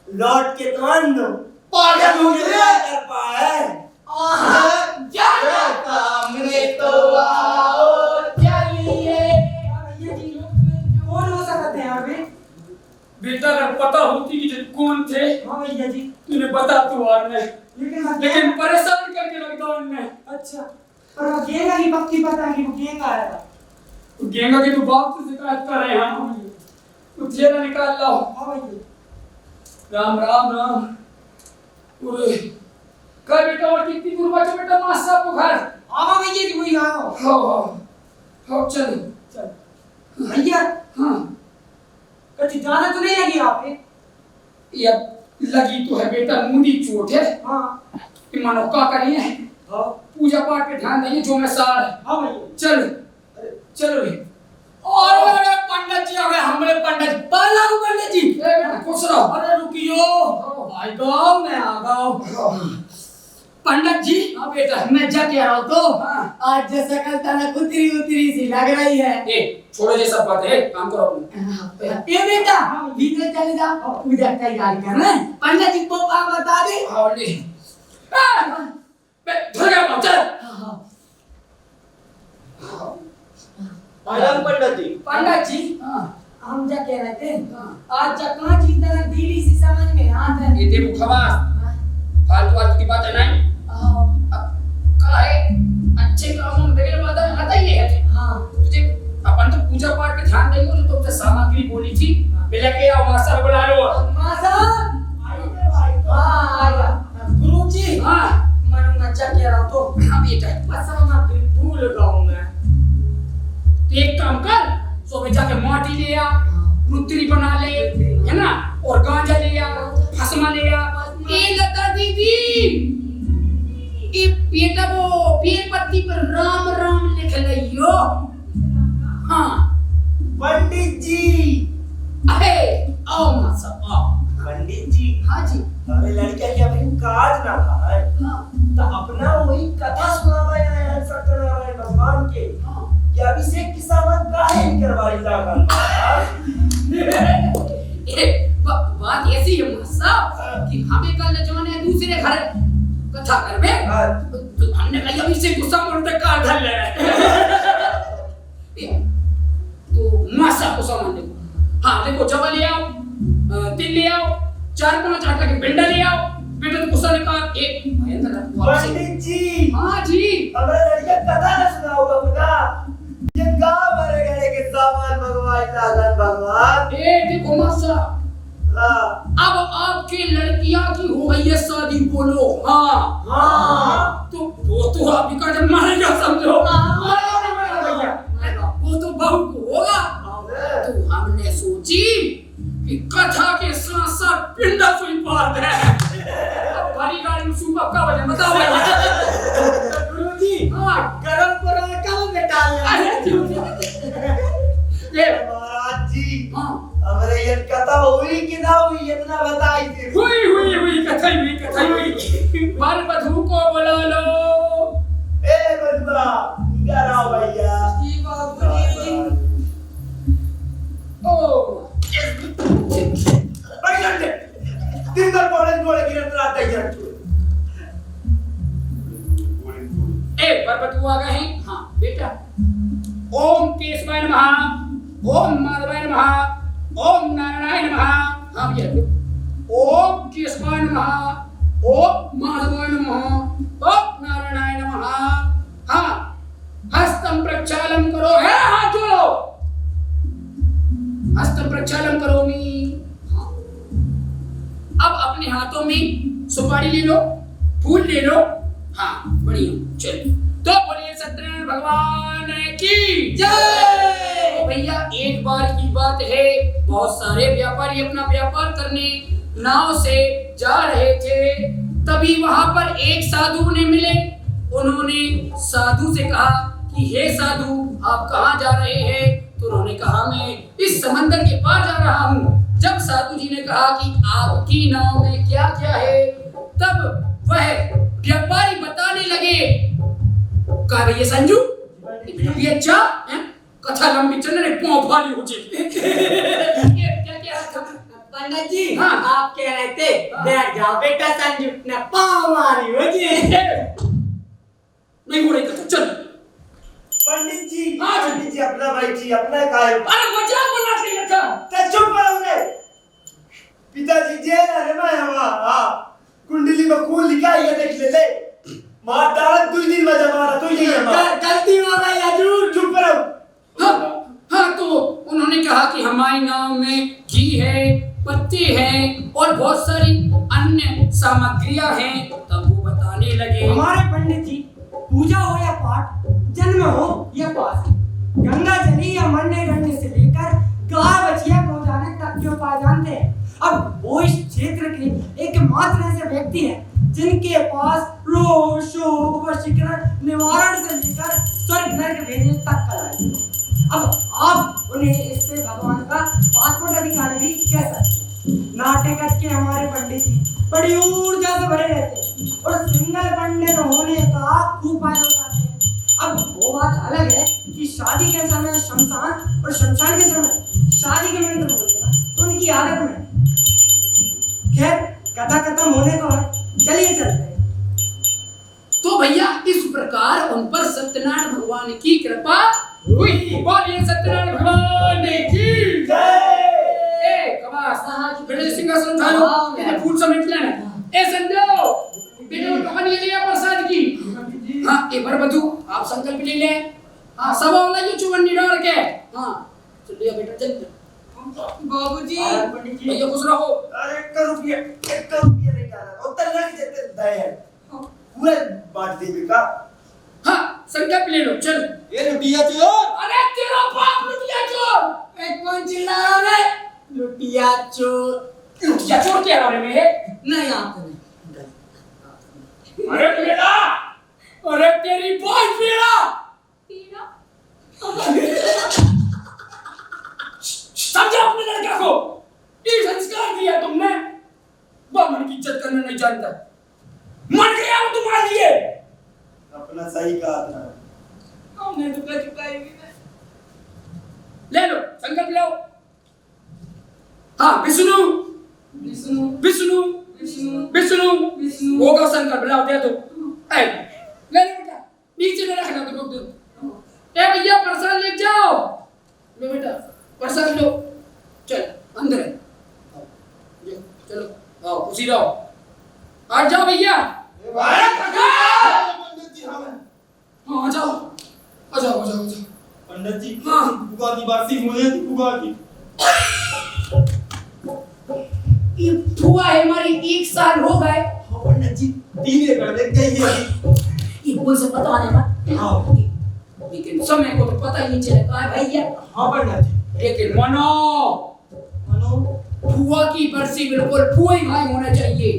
लौट के तो आंदो पागल हो गए कर पाए जाना सामने तो आओ चलिए कौन हो सकते हैं अभी बेटा अगर पता होती कि कौन थे हाँ भैया जी तूने बता तो और नहीं। लेकिन परेशान करके लगता उनने। अच्छा पर वो गेंगा की पक्की पता है कि वो गेंगा आया था तो गेंगा के तो बाप से शिकायत कर रहे हैं हम। तो जेला निकाल लाओ। हाँ भैया राम राम राम। ओए कर बेटा और कितनी दूर बचे बेटा मां साहब को घर? हाँ भैया जी वही आओ हाँ चल चल भैया हाँ कभी जाना तो नहीं लगी आप ये लगी तो है बेटा मुंडी चोट है। हाँ कि मानो का करिए हाँ पूजा पाठ पे ध्यान देंगे जो मैं सार है। हाँ भैया चल चलो रे। और अरे पंडित जी आ गए हमारे पंडित बाला को पंडित जी। ए बेटा खुश रहो। अरे रुकियो भाई गाओ मैं आ गाओ पंडित जी। हाँ बेटा मैं जा कह रहा हूँ तो हाँ। आज जैसा कल तना कुतरी उतरी सी लग रही है ए छोड़ो ये सब बात है काम करो अपने। ये बेटा भीतर चले जाओ पूजा तैयारी कर रहे हैं पंडित जी को बता दे और ले धुर्गा चल। आराम पंडित जी पंडित जी हाँ हम जा कह रहे थे आज जकना चीज तरह दीदी सी समझ में आता है ये देखो खवास फालतू फालतू की बात है नहीं। काहे अच्छे कामों में बेगल बात आता ही है। हाँ तुझे अपन तो पूजा पाठ पे ध्यान देंगे तो तुमसे सामग्री बोली थी मिला के आओ मास्टर बुला लो। मासा हाँ आया गुरुजी हाँ मनु अच्छा कह रहा तो हाँ बेटा सामग्री भूल गाऊं मैं तो एक काम कर सो में जाके माटी ले आ रुत्री बना ले है ना और गांजा ले आ भस्मा ले आ। ए लता दीदी ये बेटा वो पेड़ पत्ती पर राम राम लिख लियो। हाँ पंडित जी अरे आओ मासा आओ। पंडित जी हाँ जी हमें लड़का क्या भाई काज ना था है तो अपना वही कथा सुनावा है सत्यनारायण भगवान के कि अभिषेक की सामान काहे करवाई लागल बात ऐसी है मासा कि हमें कल जमाने दूसरे घर कथा करबे तो हमने कहा अभिषेक गुस्सा में उनके कार धर ले तो मासा को सामान देखो। हाँ देखो, जवा ले आओ, तिल ले आओ, 4-5 आटा के पिंडा ले आओ, बेटा तो गुस्सा निकाल एक पंडित जी, हाँ जी, हमारे लड़के कथा न सुना होगा मुझा। ये गाँव भरे गए के सामान भगवान दादन भगवान। देखो मासा, अब आपके लड़कियां की हो गई है शादी, बोलो हाँ। हाँ तो वो तो आप ही का जब मारेगा समझो, वो तो बहू को होगा। तो हमने सोची कि कथा के साथ साथ पिंडा सुई पार दे। अब भारी गाड़ी में सूपा का वजह बताओ भैया। गुरुजी, हाँ गरम पराठा में डाल ये महाराज जी, हाँ हमारे ये कथा हुई कि ना हुई इतना बताई थी। हुई कथा हुई। वर वधू को बुला लो। ए बंदा, इधर आओ भैया। ओ दिन भर गोले गिरत रात तक गिरत। वरवधू आ गए हैं। हाँ बेटा, ओम केशवाय नमः, ओम माधवाय नमः, ओम नारायणाय नमः। हाँ भैया, ओम केशवाय नमः, ओम माधवाय नमः, ओम नारायणाय नमः। हाँ, हस्तम प्रक्षालन करो, है हाथ जोड़ो, हस्तम प्रक्षालन करोमि। हाँ। अब अपने हाथों में सुपारी ले लो, फूल ले लो। हाँ बढ़िया, चलिए। तो बोलिए सत्यनारायण भगवान की जय। तो भैया एक बार की बात है, बहुत सारे व्यापारी अपना व्यापार करने नाव से जा रहे थे। तभी वहां पर एक साधु ने मिले। उन्होंने साधु से कहा कि हे साधु, आप कहाँ जा रहे हैं? तो उन्होंने कहा मैं इस समंदर के पार जा रहा हूँ। जब साधु जी ने कहा कि आपकी नाव में क्या क्या है, तब वह व्यापारी बताने लगे। कहा भैया संजू, ये अच्छा है, कथा लंबी चलने रे पांव भारी हो जाए। क्या क्या था पंडित जी? हाँ। आप कह रहे थे बैठ जाओ बेटा संजू, न पाँव मारी हो जी। नहीं हो रही कथा, चल। पंडित जी, हाँ जी। पंडित जी अपना भाई जी अपना काय। अरे मजाक बना के रखा। ते चुप रहो रे। पिताजी जेल है मैं हवा। हाँ, कुंडली में खून लिखा है, ये देख ले। मार डाला 2 दिन में जमाना तो यही है। गलती हो गई हजूर। चुप रहो। हाँ तो उन्होंने कहा कि हमारी नाव में घी है, पत्ते हैं और बहुत सारी अन्य सामग्रियां हैं। तब वो बताने लगे। हमारे पंडित जी, पूजा हो या पाठ, जन्म हो या पास, गंगा जली या मरने गड़ने से लेकर गाय बछिया पहुंचाने तक के उपाय जानते हैं। अब वो इस क्षेत्र के एकमात्र ऐसे व्यक्ति हैं जिनके पास रोग, शोक, वशीकरण, निवारण से लेकर स्वर्ग नरक भेजने तक कला है। अब आप उन्हें इससे भगवान का पासपोर्ट अधिकारी भी कह सकते हैं। नाटक के हमारे पंडित जी बड़ी ऊर्जा से भरे रहते हैं और सिंगल पंडित होने का खूब फायदा उठाते हैं। अब वो बात अलग है कि शादी के समय शमशान और शमशान के समय शादी के मंत्र बोलते हैं, तो उनकी आदत में। खैर, कथा खत्म होने को है, चलिए चलते हैं। तो भैया इस प्रकार उन पर सत्यनारायण भगवान की कृपा हुई। बोलिए सत्यनारायण भगवान की जय। कमास बेटे सिंहासन उठा लो, ये फूल समेट लेना। ए संजो, बेटे वो टोकन ये ले आ प्रसाद की। हाँ एक बार बधू आप संकल्प ले ले। हाँ सब वाला ये चुवन्नी डाल के। हाँ चलिए बेटा चल। बाबूजी, भैया खुश रहो। अरे 1 रुपया नहीं डाला। उत्तर लग जाते दया। पूरा बांट दे बेटा। हाँ संकल्प ले लो, चल। ये लुटिया चोर। अरे तेरा बाप लुटिया चोर। एक कौन चिल्ला रहा है? लुटिया चोर। लुटिया चोर क्या बारे में है? नहीं आपने। अरे पीड़ा, अरे तेरी बहुत पीड़ा। समझो अपने लड़के को, ये संस्कार दिया तुमने। बामन की इज्जत करना नहीं जानता, मर गया वो तुम्हारे लिए। अपना सही कहा था। हमने तो कर चुका है। ले लो संकल्प लो। हाँ विष्णु विष्णु विष्णु विष्णु विष्णु विष्णु होगा संकल्प लाओ दे दो। ले ले बेटा, नीचे न रखना तो रोक दो। ए भैया प्रसाद ले जाओ। लो बेटा आ जाओ भैया। पंडित जी हाँ मैं हाँ आ जाओ आ जाओ आ जाओ आ जाओ। पंडित जी हाँ। बुआ की बासी मुझे थी बुआ की। ये फुआ है हमारी 1 साल हो गए। हाँ पंडित जी 3 एकड़ देख गई है अभी। ये कोई से पता नहीं मत। हाँ लेकिन समय को तो पता ही नहीं चलेगा है भैया। हाँ पंडित जी। लेकिन मनो फुआ की बरसी बिल्कुल फुआ ही भाई होना चाहिए।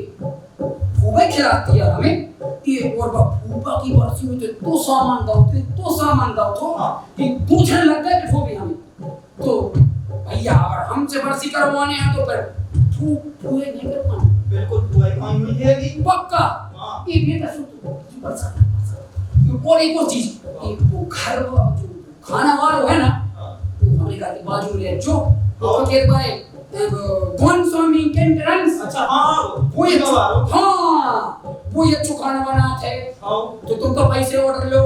फुआ खिलाती है हमें। ये और फुआ की बरसी में तो सामान दाओ तो हाँ। कि पूछने लग गए कि भी हमें तो भैया अगर हमसे बरसी करवाने हैं तो फिर फुए नहीं करवाने। बिल्कुल बुआ की मांग हुई है कि पक्का। हाँ। ये बेटा सुन और एक और चीज वो घर जो खाना वाला है ना वो हमारे घर के बाजू में जो वो कहते भाई कौन स्वामी केंट्रेंस। अच्छा हाँ वो ये हाँ हाँ वो ये अच्छा खाना बनाते हैं तो तुम तो पैसे ऑर्डर लो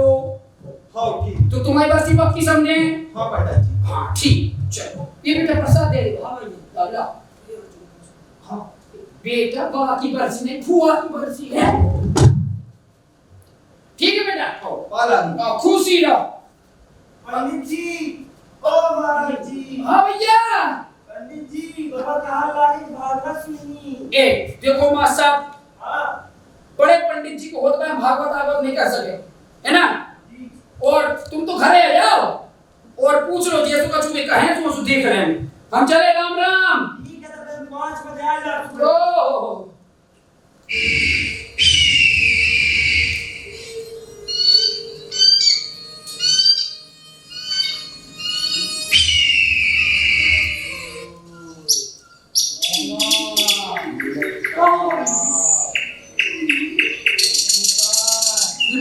हाँ ठीक। तो तुम्हारी बरसी पक्की समझे। हाँ पंडित जी। हाँ ठीक चलो ये बेटा प्रसाद दे दे। हाँ भैया ला हाँ बेटा बाबा की बरसी नहीं फुआ की बरसी है। ठीक है बेटा पाला खुशी रहो। पंडित जी ओ महाराज जी। हाँ भैया पंडित जी बहुत हाल लागी भागवत सुनी। ए देखो मां साहब हाँ बड़े पंडित जी को होता है भागवत आगवत नहीं कर सके है ना। जी। और तुम तो घरे आ जाओ और पूछ लो जैसो का चुपे कहे तो देख रहे हैं हम चले राम राम। ठीक है तो 5 बजे आ जाओ। ओ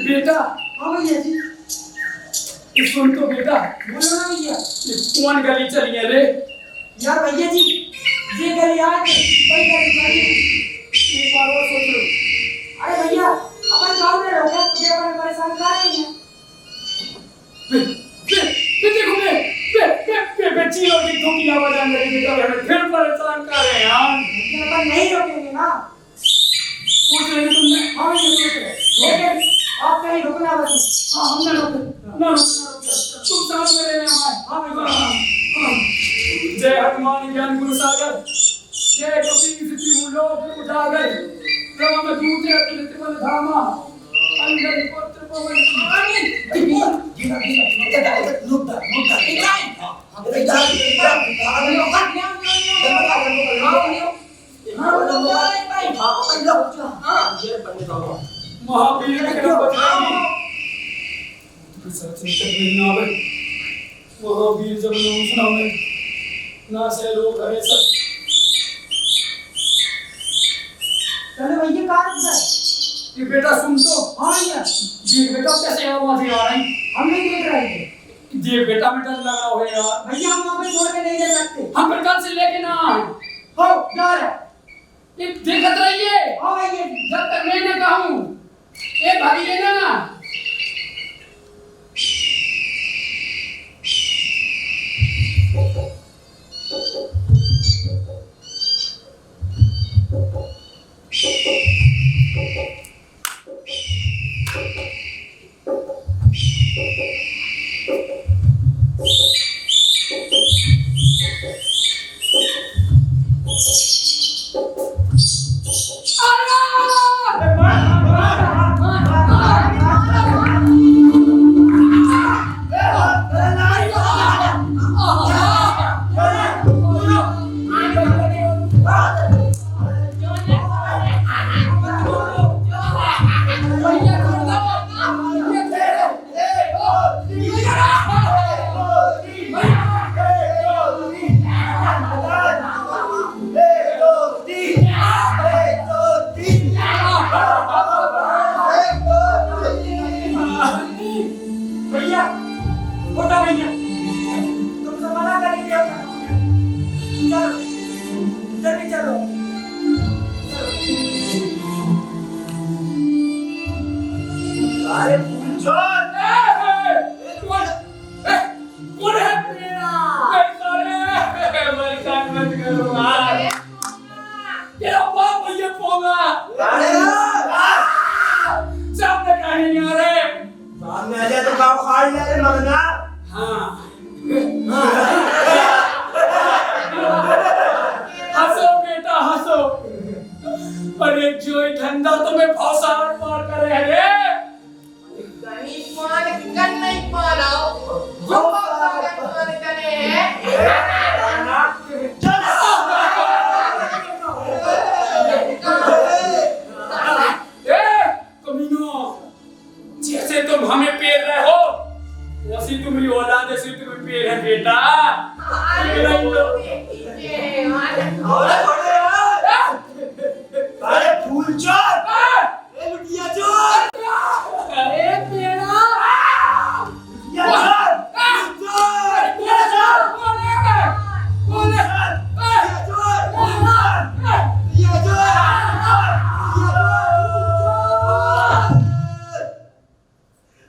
बेटा। हाँ भैया जी। ये सुन तो बेटा बोलो ना भैया। ये कौन गली चली है रे। यार भैया जी ये गली आज कोई गली चली। एक बार और सोच लो। अरे भैया अपन गाँव में रहो तुझे अपन परेशान कर रहे हैं। चीलों की धुकी आवाज आ रही है हमें फिर परेशान कर रहे हैं यार। लेकिन अपन नहीं रोकेंगे ना। सोच रहे तुमने। हाँ ये सोच रहे लेकिन आप कहीं रुकना बस। हाँ हमने रोके ना रोके तुम साथ में रहने हमारे। हाँ भैया। जय हनुमान ज्ञान गुरु सागर जय कपी सिद्धि लोक उजागर प्रभु में दूत है तुझे मन धामा अंजन पुत्र पवन आमीन। महावीर के महावीर जब नाम सुनावे ना से लोग हरे सब। चलो भैया कार उधर। ये बेटा सुन तो। हाँ भैया। ये बेटा कैसे आवाज आ रही। हम नहीं देख रहे थे। ये बेटा में डर लग रहा है यार। भैया हम वहाँ पे छोड़ के नहीं जा सकते। हम फिर कल से लेके ना आए। हो जा रहे। ये देखत रहिए हाँ भैया। जब तक मैं न कहूं ए भाभी लेना ना। अरे पूछो कौन है तेरा बाप ये पोगा। अरे गांव खाड़ ले मगना। हाँ हंसो बेटा हंसो। अरे जो ये धंधा तुम्हें फौसार पार कर रहे रे। गणित मान गण नहीं पालो जो गणित मान करे कमीनो, जैसे तुम हमें पेर रहे हो वैसी तुम्हारी औलाद ऐसी तुम्हें पेर है बेटा। अरे फूल चोर, लुटिया चोर, अरे पेड़ा लुटिया चोर, चोर, लुटिया चोर, बोले लुटिया चोर, लुटिया चोर।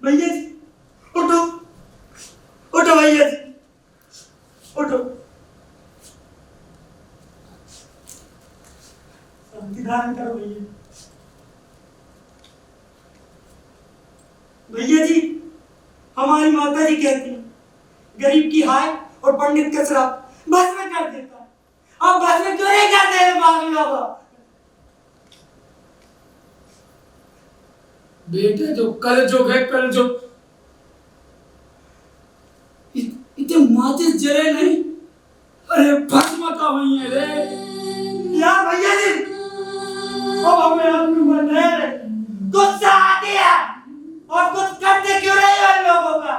भैया जी उठो, उठो भैया जी, उठो। शांति धारण करो भैया। भैया जी, हमारी माता जी कहती हैं, गरीब की हाय और पंडित का श्राप बस में कर देता है। अब बस में क्यों नहीं करते हैं बाकी लोग? बेटे जो कल जो है कल जो इतने माचिस जले नहीं। अरे भस्म का हुई है रे यार भैया जी, अब हमें अपनी मन है, गुस्सा आती है और कुछ करते क्यों नहीं हो इन लोगों का?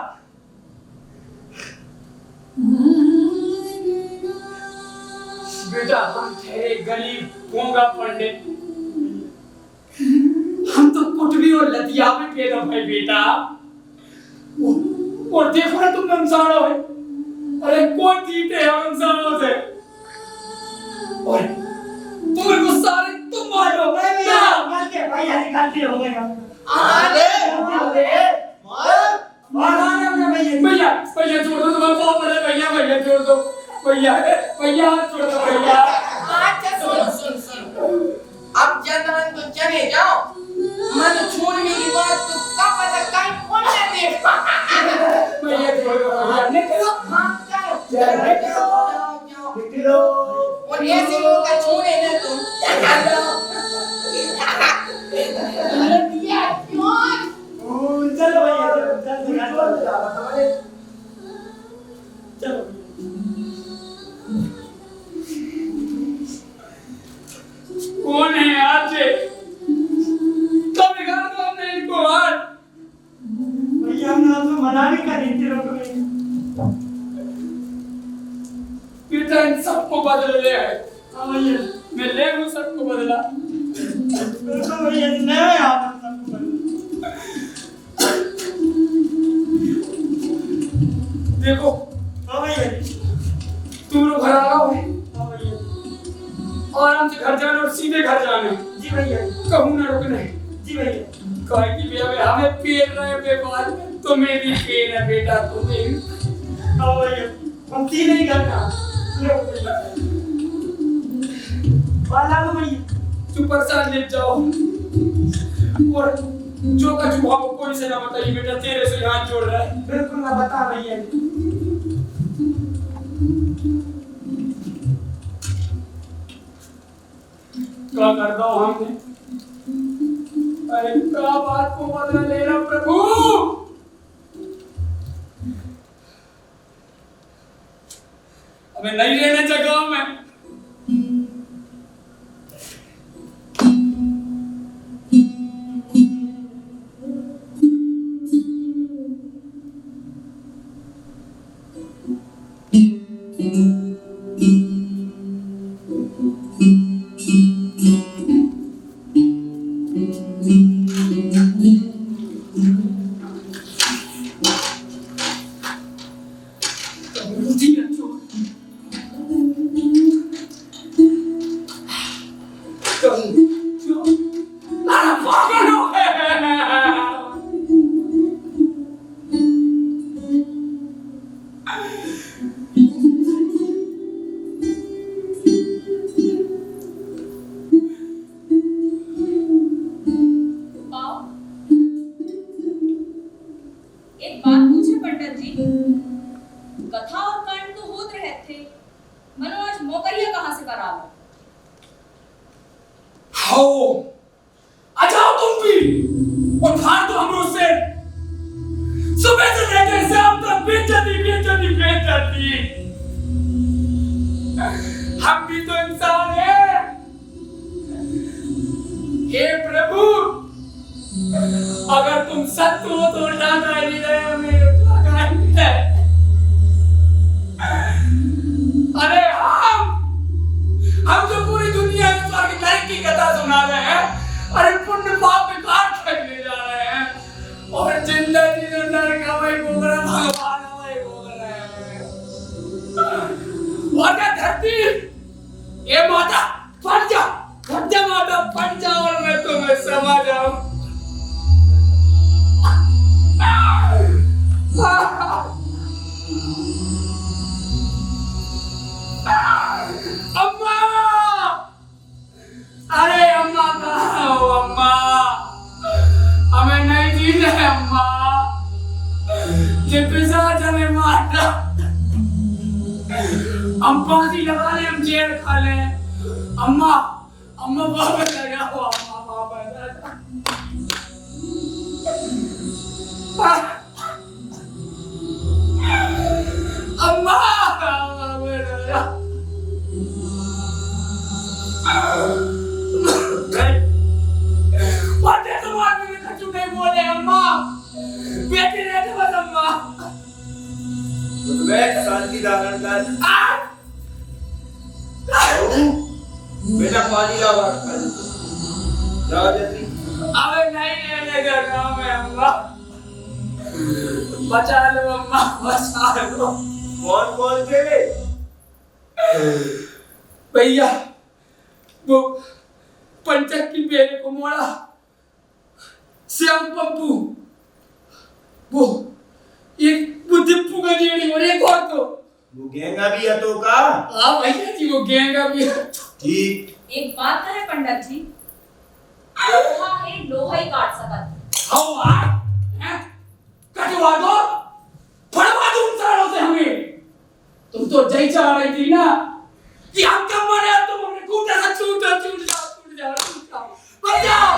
बेटा हम थे गरीब गूंगा पंडित, हम तो कुटवी और लतिया में पैदा भाई बेटा। और देखो ना तुम इंसानों है, अरे कौन जीते हैं इंसानों से। और तुम्हें गुस्सा आ रही तुम मारो गलती भैया जी, गलती हो गई। भैया भैया छोड़ दो, तुम्हारा बहुत बड़े भैया, भैया छोड़ दो भैया, भैया छोड़ दो भैया। अच्छा सुन अब जनरन तो चले जाओ, मन छोड़ने की बात तो कब तक कहीं पहुंचने दे। भैया छोड़ दो भैया, निकलो जाओ और ऐसे लोगों का छोड़े ना तुम। चलो भैया, चलो। कौन है आज तो बिगाड़ दो हमने इनको आज। भैया हमने आपको मना भी करी थी, रोको नहीं। बेटा इन सबको बदल ले है। हाँ भैया, मैं ले हूँ सबको बदला। रोको भैया जी, मैं यहाँ पर सबको बदला। देखो हाँ भैया जी, तुम लोग घर आ रहा हो, हाँ भैया आराम से घर जाना और सीधे घर जाना। जी भैया, कहूँ ना रुकने। जी भैया। कहे कि भैया हमें पेर रहे बेकार, तुम्हें भी पेर है बेटा, तुम्हें भी। हाँ भैया, हम तीन ही करना। लो भैया, वाला लो भैया। चुप प्रसाद ले जाओ और जो कछु भाव कोई से ना बताइए बेटा, तेरे से हाथ जोड़ रहा है। बिल्कुल ना बता भैया जी। क्या कर दो हमने, अरे क्या बात को बदला ले रहा प्रभु। हमें नहीं रहने जगह में। पाओ उखाड़ दो हमरो से। सुबह से लेकर शाम तक बेइज्जती बेइज्जती बेइज्जती। हम भी तो इंसान हैं। हे प्रभु, अगर तुम सत्य हो तो उठा कर नहीं रहे हमें, उठा कर नहीं रहे। अरे हम तो पूरी दुनिया में स्वर्ग नरक की कथा सुना रहे हैं। अरे पुण्य पाप में काट करने जा रहे हैं और जिंदगी जो नरक हमें भोग रहा, भगवान हमें भोग रहे हैं। और क्या धरती, ये माता फट जा माता, फट जा और मैं तुम्हें समा जाऊं। अम्मा, अरे अम्मा कहाँ हो अम्मा? हमें नहीं जीना है अम्मा। ये पिशाच हमें मारना। हम फांसी लगा ले, हम जेल खा ले। अम्मा अम्मा वापस आ जाओ, अम्मा वापस आ जाओ। अम्मा वापस आ जाओ। बातें तो आदमी में कछु नहीं बोले अम्मा, बेटी रहते बस अम्मा। बैठ शांति धारण कर। बेटा पानी लाओ, जाओ जल्दी। अबे नहीं रहने दे रहा मैं अम्मा, बचा लो अम्मा, बचा लो। कौन कौन थे? भैया वो पंचक की बेरे को मोड़ा, श्याम पप्पू, वो एक वो दीपू का जेड़ी और एक और तो वो गैंगा भी है तो का? हाँ भैया जी, वो गैंगा भी है। ठीक। एक बात कहे पंडित जी, लोहा है लोहा ही काट सकत। कटवा दो, फड़वा दो उन सारों से हमें। तुम तो जय चाह रही थी ना कि हम कब मरे, तुम हमने कूटा सा छूट जाओ। मर जाओ।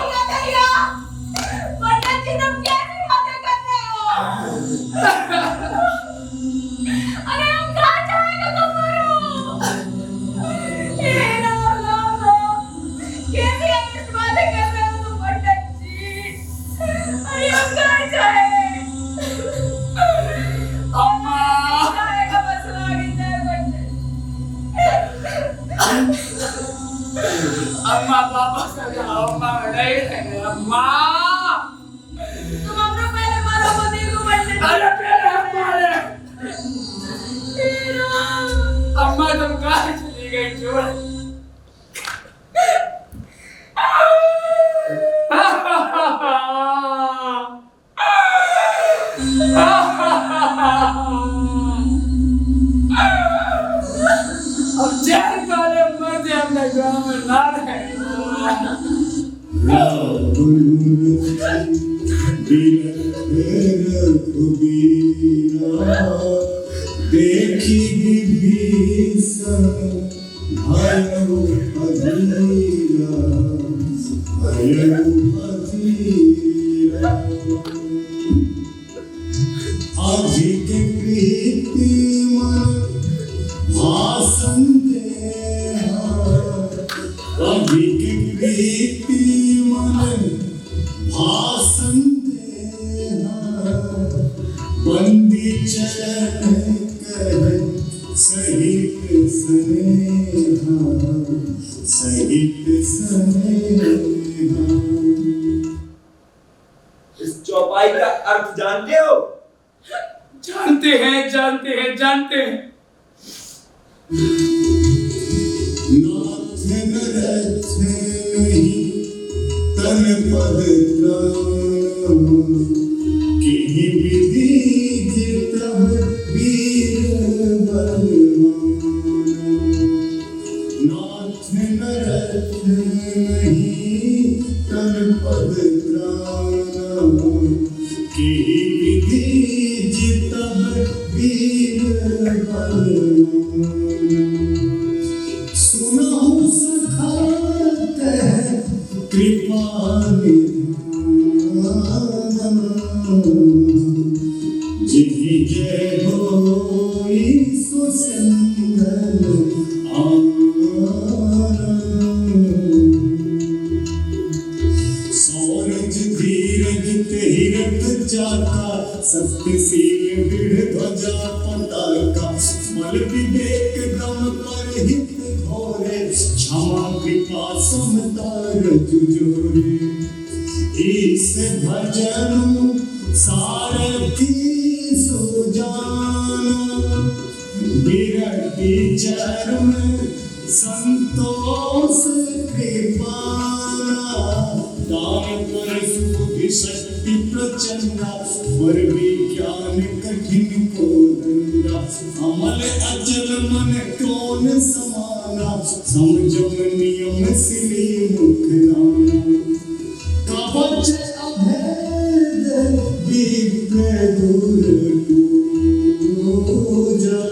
पंडित जी तुम कैसे बातें कर रहे हो? अरे हम कहाँ जाएंगे तुम मरो? कैसे ऐसी बातें कर रहे हो तुम पंडित जी? अरे हम कहाँ जाए? अम्मा जाएगा मसला आगे जाए पंडित। अम्मा वापस आ जाओ, अम्मा नहीं रहेंगे अम्मा। तुम हमको पहले मारो मत को पंडित। अरे पहले हम मारे। अम्मा तुम कहाँ चली गई छोड़? अब जेल काले मर दे, हमने गाँव में ना रहे। देखी विभीषण भयो अधीरा, भयो अधीरा। अधिक प्रीति मन भाषण देहा, अधिक प्रीति मन भाषण देहा। बंदी चरण कर सहित स्नेहा, सहित स्नेहा। इस चौपाई का अर्थ जानते हो? जानते हैं। नाथ नरथ नहीं तन पद त्राण, किहि विधि जितब वीर बलवान। नाथ नरथ नहीं तन पद त्राण, किहि विधि जितब वीर बलवान। सुनहु सखा कह कृपा निधान, धीरज धीरज हिरत जाता सत्यशील दृढ़ ध्वजा पताका बल विवेक दम पर हित घोरे क्षमा कृपा समता रजु जोरे ईस भजन सारथी सुजाना विरति चरण संतोष कृपाना दान कर सुबुद्धि शक्ति प्रचंडा वर विज्ञान कठिन को दंडा अमल अचल मन कौन समाना समझम नियम सिली मुख नाना कवच अभेद दिव्य दूर पूजा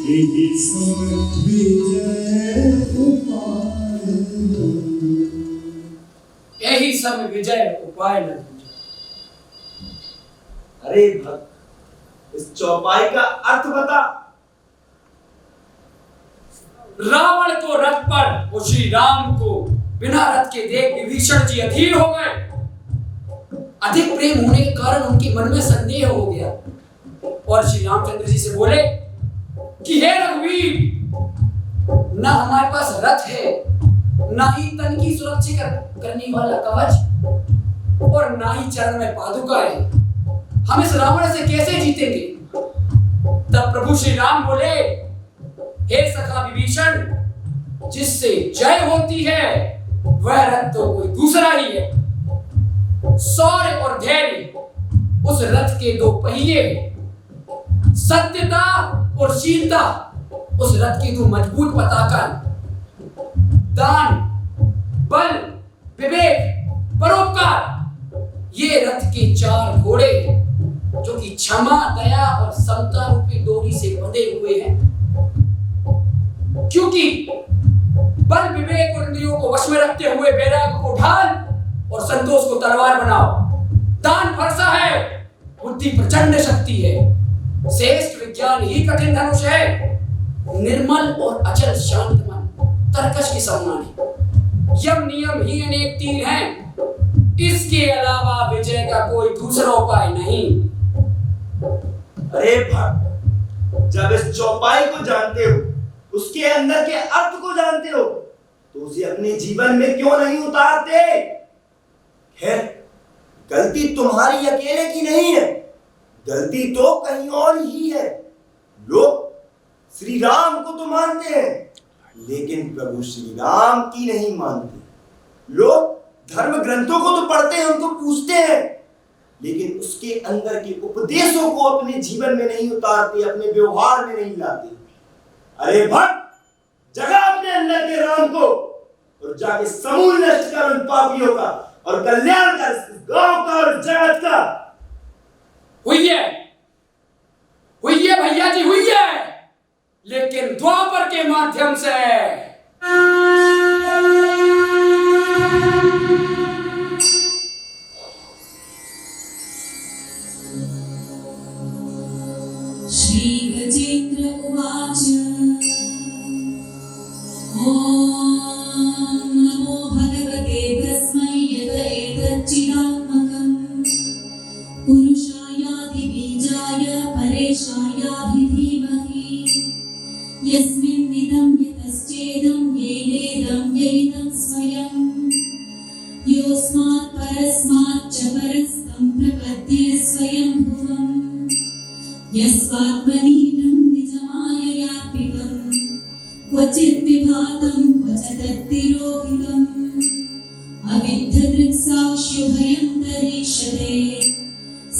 यही सम विजय उपाय यही सब विजय उपाय न दूजा। अरे भक्त, इस चौपाई का अर्थ बता। रावण को रथ पर और श्री राम को बिना रथ के देख विभीषण जी अधीर हो गए। अधिक प्रेम होने के कारण उनके मन में संदेह हो गया और श्री रामचंद्र जी से बोले कि हे रघुवीर, ना हमारे पास रथ है, ना ही तन की सुरक्षा करने वाला कवच और ना ही चरण में पादुका है। हम इस रावण से कैसे जीतेंगे? तब प्रभु श्री राम बोले, हे सखा विभीषण, जिससे जय होती है वह रथ तो कोई दूसरा ही है। शौर्य और धैर्य उस रथ के दो पहिए, सत्यता और शीलता उस रथ की दो मजबूत पताका, दान, बल, विवेक, परोपकार ये रथ के चार घोड़े जो कि क्षमा, दया और समता रूपी डोरी से बंधे हुए हैं। क्योंकि बल, विवेक और इंद्रियों को वश में रखते हुए वैराग्य को ढाल और संतोष को तलवार बनाओ। दान फरसा है, बुद्धि प्रचंड शक्ति है, श्रेष्ठ विज्ञान ही कठिन धनुष है, निर्मल और अचल शांत मन तरकश की सम्मानी, यम नियम ही अनेक तीर हैं। इसके अलावा विजय का कोई दूसरा उपाय नहीं। अरे भक्त, जब इस चौपाई को जानते हो, उसके अंदर के अर्थ को जानते हो, तो उसे अपने जीवन में क्यों नहीं उतारते? खैर, गलती तुम्हारी अकेले की नहीं है, गलती तो कहीं और ही है। लोग श्री राम को तो मानते हैं, लेकिन प्रभु श्री राम की नहीं मानते। लोग धर्म ग्रंथों को तो पढ़ते हैं, उनको पूछते हैं, लेकिन उसके अंदर के उपदेशों को अपने जीवन में नहीं उतारते, अपने व्यवहार में नहीं लाते। अरे भक्त, जगा अपने अंदर के राम को और जाके समूल नष्ट कर उन पापियों का और कल्याण कर गांव का और जगत का। हुई है भैया जी, हुई है, लेकिन द्वापर के माध्यम से। श्री गजेन्द्र उवाच ॐ नमो भगवते तस्मै यत एतच्चिदात्मकम् पुरुषायाधि बीजाय परेशायाधि धीमहि यस्मिन्निदं यतश्चेदं येनेदं यैनं स्वयं योऽस्मात् परस्माच्च परस्तं प्रपद्ये स्वयंभुवम् यस्वात्मनीनं निजमाययात्मिकं क्वचित् विभातं क्वच तत्तिरोहितम् अविद्धदृक्साक्ष्यभयन्तरीक्षते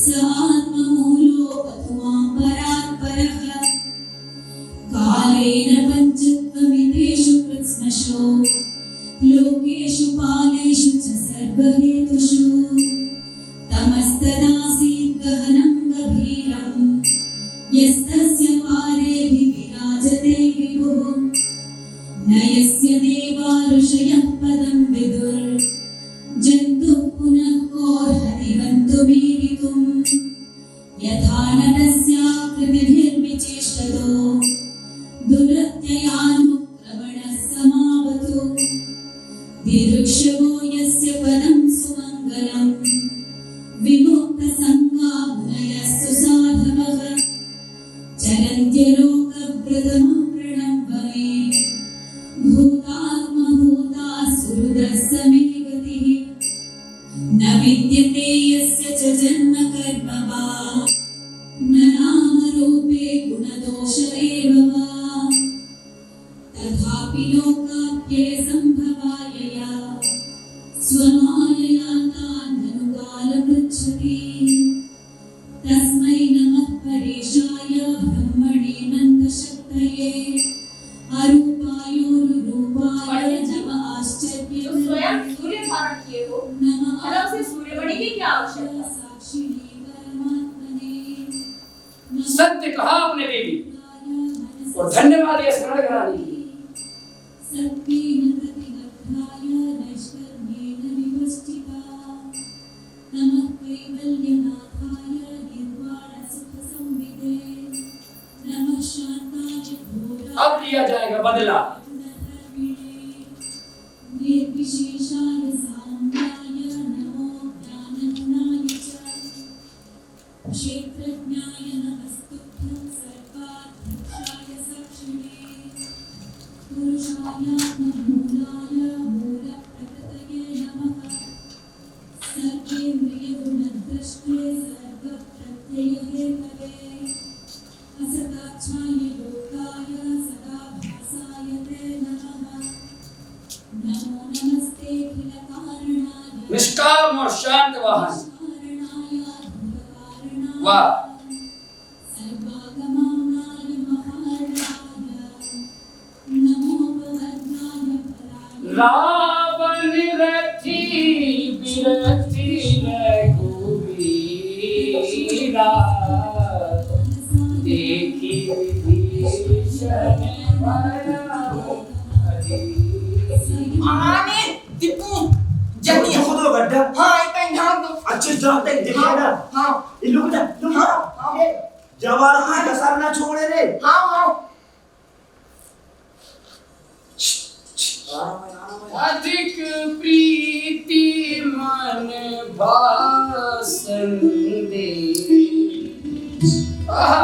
स आत्ममूलो पथुमां परात्परः कालेन पञ्चत्वमितेषु कृत्स्नशो लोकेषु कालेषु च सर्वहेतुषु तमस्तदासीत् गहनं गभीरम् यस्तस्य पारेऽभिविराजते विभुः न यस्य देवा ऋषयः पदं विदुर् जन्तुः पुनः कोऽर्हति गन्तुमीरितुम् यथा नरस्याकृतिभिर्विचेष्टतो दुरत्ययानुक्रमणः समावतु दिदृक्षवो यस्य पदं स्वमाययातान्धनुकालपृच्छति तस्मै नमः परेशाय ब्रह्मणे नन्दशक्तये अरूपायोरुरूपाय नमः आश्चर्य जो स्वयं सूर्य धारण किए हो, अलग से सूर्यमणि की क्या आवश्यकता? साक्षिणे परमात्मने सत्य कहा आपने देवी, और धन्यवाद ये स्मरण कराने के लिए। सत्तेन प्रतिबद्धाय नैष्कर्म्येन विवष्टिता नमः कैवल्यनाथाय निर्वाणसुखसंविदे नमः शान्ताय घोराय अब लिया जाएगा बदला। निर्विशेषाय साम्याय नमो ज्ञानगुणाय च क्षेत्रज्ञाय नमस्तुभ्यं सर्वाध्यक्षाय साक्षिणे पुरुषायात्ममूलाय मूलप्रकृतये नमः सर्वेन्द्रियगुणद्रष्टे सर्वप्रत्ययहेतवे असदाक्षाय लोकाय सदाभासाय ते नमः नमो नमस्ते अखिलकारणाय निष्काम और शांत वाहन। कारणाय अद्भुतकारणाय वाह। सर्वागमनाय महारणाय नमो भगवद्गाय फलाय रावण रथी बिरथी रघुवीरा देखी विभीषण आने टिप्पू जल्दी खुद हो गड्ढा। हाँ इतना झाड़ दो अच्छे जहाँ तक दिखे ना। हाँ ये लोग ना जवार कोई कसर ना छोड़े रे। हाँ हाँ अधिक प्रीति मन भासन दे। आहा।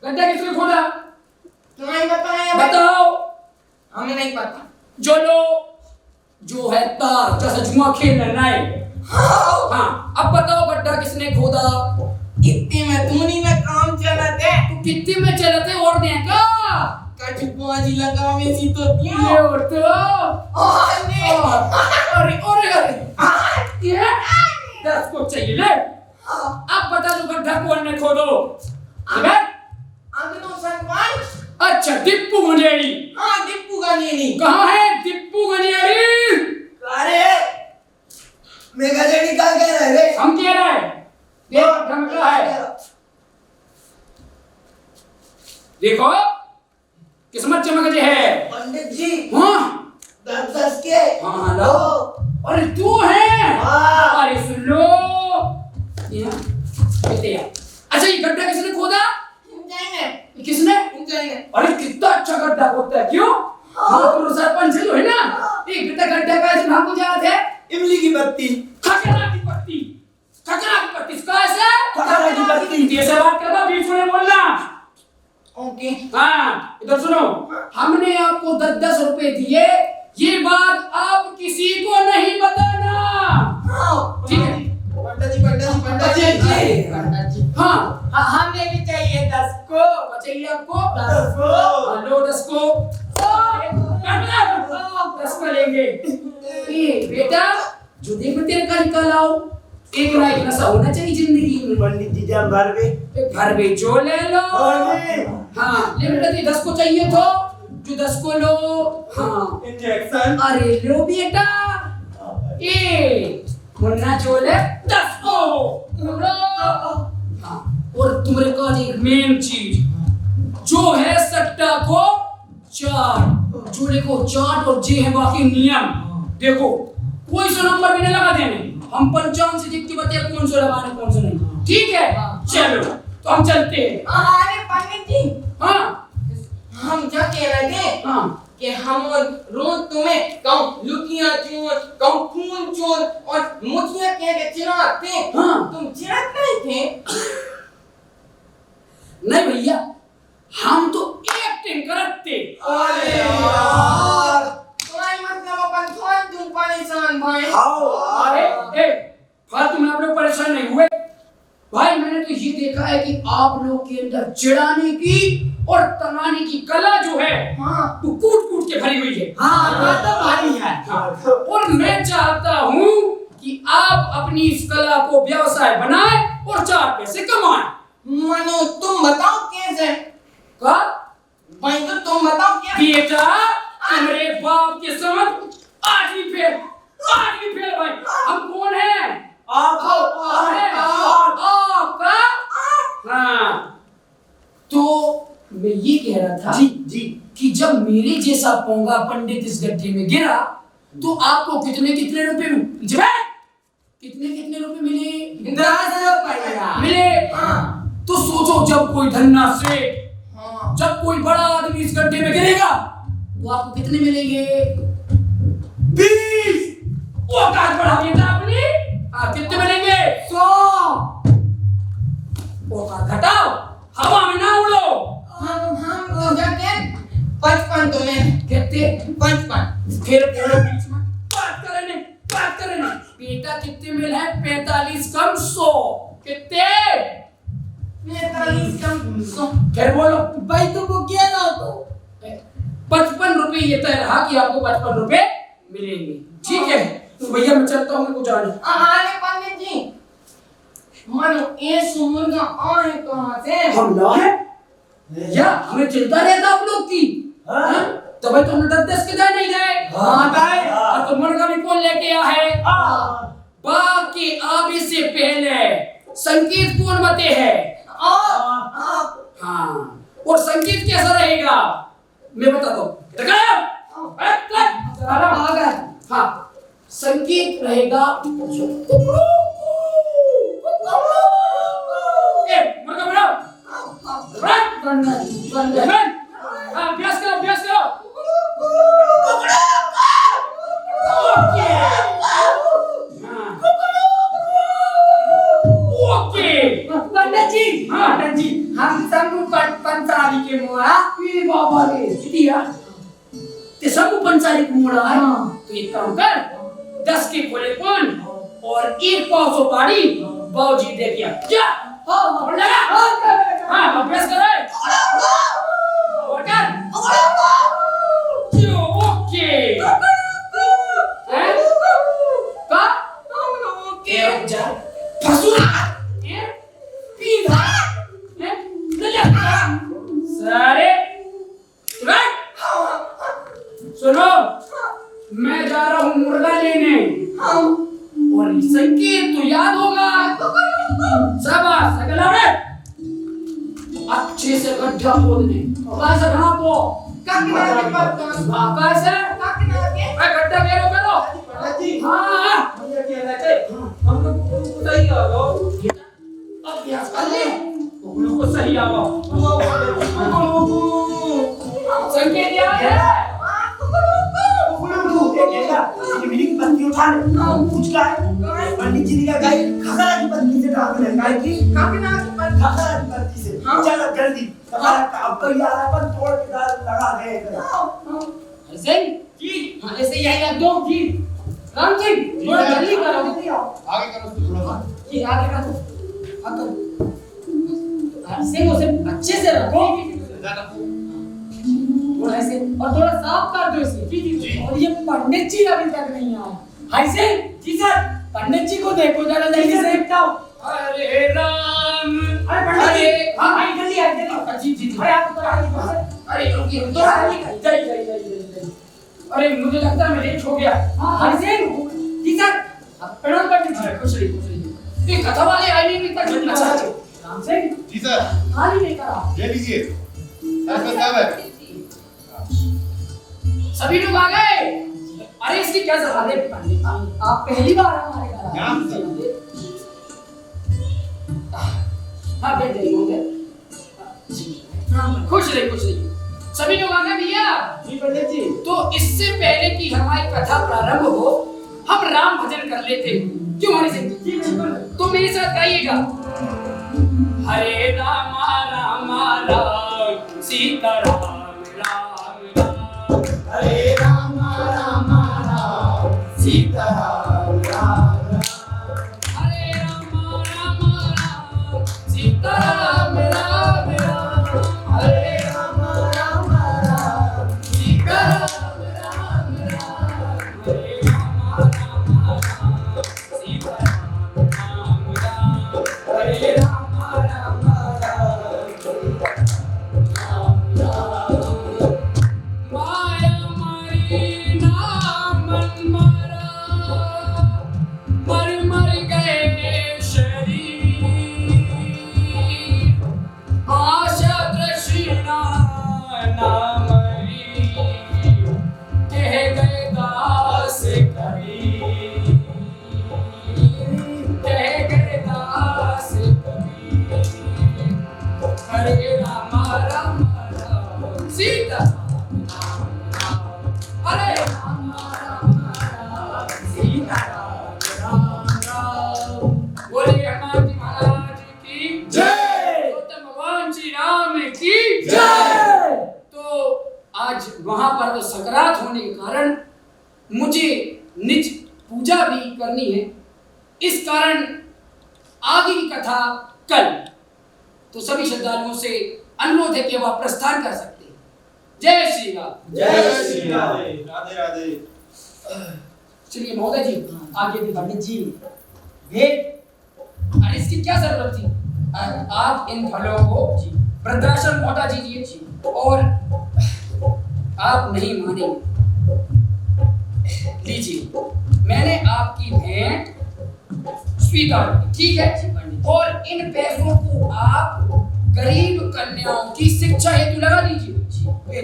गड्ढा किसने खोदा? तुम्हें बताया बताओ। हमें नहीं पता। जो लो जो है तार जैसा जुआ खेलना है। हाँ अब बताओ गड्ढा किसने खोदा? इतने में तुमनी में काम चला थे तू कितने में चलते और दे का कट पाजी लगा में सी तो ये क्यों और तो आने अरे अरे अरे ये 10 को चाहिए ले। अब बता दो गड्ढा कौन ने खोदो? अगनो सरपंच अच्छा दीपू गंजेड़ी। हाँ दीपू का नहीं कहाँ है दीपू गंजेड़ी? अरे मैं गजेड़ी का कह रहा है रे। हम कह रहे हैं देख धमका है। देखो किस्मत चमक जे है पंडित जी हाँ 10 के हाँ लो अरे तू है हाँ। अरे सुन लो अच्छा ये गड्ढा किसने खोदा? जाएंगे किसने? जाएंगे अरे कितना अच्छा गड्ढा खोदता है क्यों? महापुरुष सरपंच जो है ना एक गड्ढा का ऐसे भाग जाते हैं इमली की बत्ती खकरा की पत्ती कैसे? खकरा की पत्ती कैसे बात करना बीच में बोलना। ओके हाँ इधर सुनो हमने आपको 10-10 रुपए दिए ये बात आप किसी को नहीं बताना ठीक है? पंडित जी हाँ हमें भी चाहिए 10 को चाहिए आपको 10 को। लो 10 को लेंगे। ए बेटा, जो देख मैं तेरे का निकाल आओ, एक ना एक नशा होना चाहिए जिंदगी में। पंडित जी जब भर में घर बेचो ले लो। हाँ ले बेटा, 10 को चाहिए तो जो 10 को लो। हाँ इंजेक्शन अरे लो बेटा, ए मुन्ना चोले 10 को लो। हाँ और तुम्हारे का एक मेन चीज जो है सट्टा को चाट, जोड़े को चाट और जे है बाकी नियम। देखो कोई सा नंबर भी नहीं लगा देने, हम पंचांग से देख के बताए कौन सा लगाना कौन सा नहीं, ठीक है? चलो तो हम चलते हैं। अरे पंडित जी, हाँ हम क्या कह रहे थे हाँ कि हम रोज तुम्हें कहूँ लुकियां चोर, कहूँ खून चोर और मुखिया कह के चिढ़ाते, हाँ। तुम चिढ़ाते नहीं थे? नहीं भैया, हम तो एक्टिंग करते। अरे यार, तुम्हारी मतलब अपन कौन तुम परेशान भाई? अरे फालतू में आप लोग परेशान नहीं हुए भाई। मैंने तो ये देखा है कि आप लोग के अंदर चिढ़ाने की और तनाने की कला जो है हाँ वो कूट कूट के भरी हुई है। हाँ बात तो भारी है। और मैं चाहता हूँ कि आप अपनी इस कला को व्यवसाय बनाएं और 4 पैसे कमाएं। मनो तुम बताओ कैसे? का भाई तो तुम बताओ क्या? बेटा तुम्हारे बाप के समझ आज भी फेल भाई। हम कौन है? आपका। हाँ तो मैं ये कह रहा था जी जी कि जब मेरे जैसा पोंगा पंडित इस गड्ढे में गिरा तो आपको कितने कितने रुपए कितने रुपए मिले? 10 रुपया मिले। हाँ। तो सोचो जब कोई धन्ना से हाँ। जब कोई बड़ा आदमी इस गड्ढे में गिरेगा तो आपको कितने मिलेंगे? 20। वो काट बढ़ा बेटा अपनी। कितने मिलेंगे? 100। वो काट घटाओ, हवा में ना उड़ो। हम तो जाके 55 तुम्हें कितने? 55। फिर बोलो बीच में बात करे नहीं। बेटा कितने मिल है? 45 कम 100। कितने? 45 कम 100। फिर बोलो। भाई तो वो क्या ना तो 55 रुपए ये तय रहा कि आपको 55 रुपए मिलेंगे, ठीक है? तो भैया मैं चलता हूँ, मेरे को जाना है। अरे पंडित जी, मनो ये मुर्गा आए कहाँ से? हम ना है या हमें चिंता रहता आप लोग की। हाँ? तो भाई तुमने 10 के दाए नहीं गए। हाँ गए। और तो मुर्गा भी कौन लेके आया है? बाकी आगे से पहले संकेत कौन बते है? हाँ और संकेत कैसा रहेगा मैं बताता हूँ। हाँ संकेत रहेगा मुर्गा बनाओ। अभ्यास करो। पंडित जी, हम सब पंचाली के मोड़ा। बाबा रे दिया ते सब पंचायत मोड़ा है। तो एक काम कर, 10 के खोले कौन और 1 पाव सौ पाड़ी बाबूजी दे दिया क्या? हाँ लगा। हाँ अभ्यास करे। ओके सुनो, मैं जा रहा हूँ मुर्गा लेने और संकेत तो याद होगा। शाबाश अगला रे, अच्छे से गड्ढा खोदने कैसे बना को कैसे गड्ढा करो। हाँ हम लोग सही आ गो। अभ्यास कर ले को सही आओ। संकेत याद है? मिली की पत्नी उठा ले। कुछ का है पंडित जी ने क्या गाय खखरा की पत्नी से डाल ले। गाय की खखरा की पत्नी से। चलो जल्दी अब तो यार अपन तोड़ के डाल लगा दे। ऐसे जी। हाँ ऐसे ही आएगा दो जी। राम जी थोड़ा जल्दी करो। आगे करो थोड़ा जी आगे करो। ऐसे उसे अच्छे से रखो। ऐसे और थोड़ा साफ कर दो इसे। जी जी। और ये पंडित जी अभी तक नहीं आए। हाय से जी सर, पंडित जी को देखो जरा जल्दी से। देखता हूँ। हरे राम। अरे पंडित जी, हाँ भाई जल्दी आ जल्दी। जी जी। अरे आप तो अरे रुकिए जय जय जय जय। अरे मुझे लगता है मैं लेट हो गया। हाय से जी सर, प्रणाम पंडित जी। खुश रहिए खुश रहिए। ये कथा वाले आए नहीं तक मिलना चाहिए। राम सिंह जी सर, थाली लेकर आओ। ले लीजिए। सरपंच साहब है। सभी लोग आ गए। अरे इसकी क्या जरूरत है पंडित जी? आप पहली बार हमारे घर आए। नाम से। हाँ बैठ जाइए महोदय। खुश रहिए खुश रहिए। सभी लोग आ गए भैया। जी पंडित जी। तो इससे पहले कि हमारी कथा प्रारंभ हो, हम राम भजन कर लेते हैं। क्यों हरि सिंह जी? तो मेरे साथ गाइएगा। हरे राम राम राम सीता राम राम राम। हरे राम राम राम सीता राम राम राम। हरे राम राम राम सीता राम राम राम। हरे राम राम राम सीता राम राम राम। हरे राम राम राम सीता राम राम राम। हरे राम राम राम माया मारी नाम मरा, मर मर गए शरीर। आशा तृष्णा ना मरी, कह गए दास कबीर। कह गए दास कबीर। हरे राम राम राम सीता राम राम। हरे राम राम राम सीता राम राम। बोलिए हनुमान जी महाराज की जय। गौतम भगवान श्री राम की जय। तो आज महापर्व संक्रांत होने के कारण मुझे निज पूजा भी करनी है। इस कारण आगे की कथा कल। तो सभी श्रद्धालुओं से अनुरोध है कि वह प्रस्थान कर सकते हैं। जय श्री राम। जय श्री राम। राधे राधे। चलिए महोदय जी आगे भी पंडित जी भेंट। अरे इसकी क्या जरूरत थी? आप इन फलों को वृद्धाश्रम पहुंचा दीजिए और आप नहीं मानेंगे। लीजिए, मैंने आपकी भेंट स्वीकार की, ठीक है? और इन पैसों को आप गरीब कन्याओं की शिक्षा हेतु लगा दीजिए।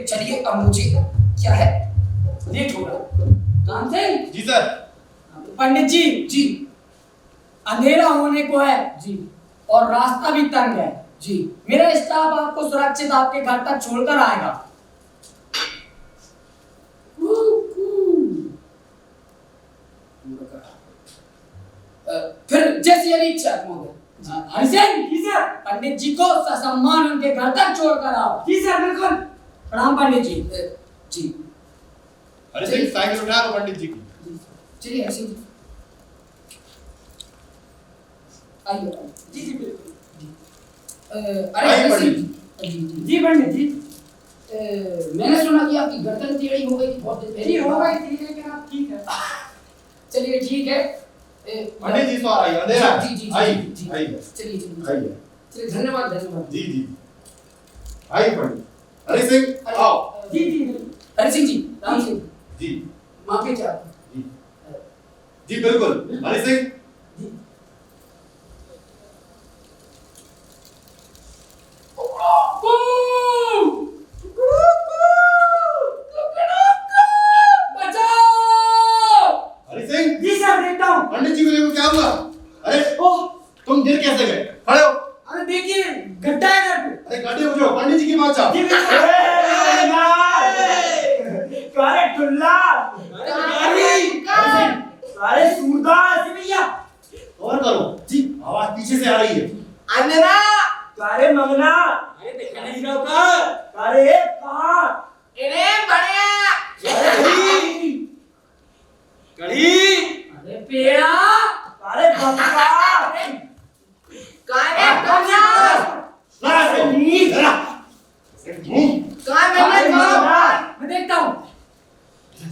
चलिए अब मुझे क्या है, लेट हो रहा। राम सिंह जी सर। पंडित जी जी अंधेरा होने को है जी और रास्ता भी तंग है जी। मेरा स्टाफ आपको सुरक्षित आपके घर तक छोड़कर आएगा। फिर जैसी यही इच्छा महोदय। हरिसेन जी सर, पंडित जी को ससम्मान उनके घर तक छोड़कर आओ। जी सर बिल्कुल। प्रणाम पंडित जी। जी अरे सिंह साइकिल उठा लो पंडित जी की। चलिए हरि सिंह जी आइए। जी जी बिल्कुल। अरे आइए हरि पंडित सिंह जी जी पंडित जी। मैंने सुना कि आपकी गर्दन टेढ़ी हो गई थी बहुत दिन जी हो पहले। गई थी लेकिन अब ठीक है। चलिए ठीक है। पंडित जी सो आइए, अंधेरा। जी जी आइए, जी आइए। चलिए चलिए आइए। चलिए धन्यवाद धन्यवाद। जी जी। आइए पंडित। हरि सिंह आओ। जी जी हरि सिंह जी, राम सिंह जी माफी चाहता जी जी बिल्कुल। हरि सिंह हरि सिंह। जी सर देखता हूँ। पंडित जी को देखो क्या हुआ। अरे ओह तुम गिर कैसे गए? खड़े हो। अरे देखिए गड्ढा है घर पे। अरे गाड़ी उठो, पंडित जी की बात चाहो। जी बिल्कुल। अरे टुल्ला अरे सूरदास भैया। और करो जी, आवाज पीछे से आ रही है। अंजना अरे मंगना। अरे देखा नहीं रहा का। अरे कहाँ? इन्हें बढ़िया कड़ी अरे पेड़ा। अरे बंका। काहे बढ़िया ना से नी जरा काहे में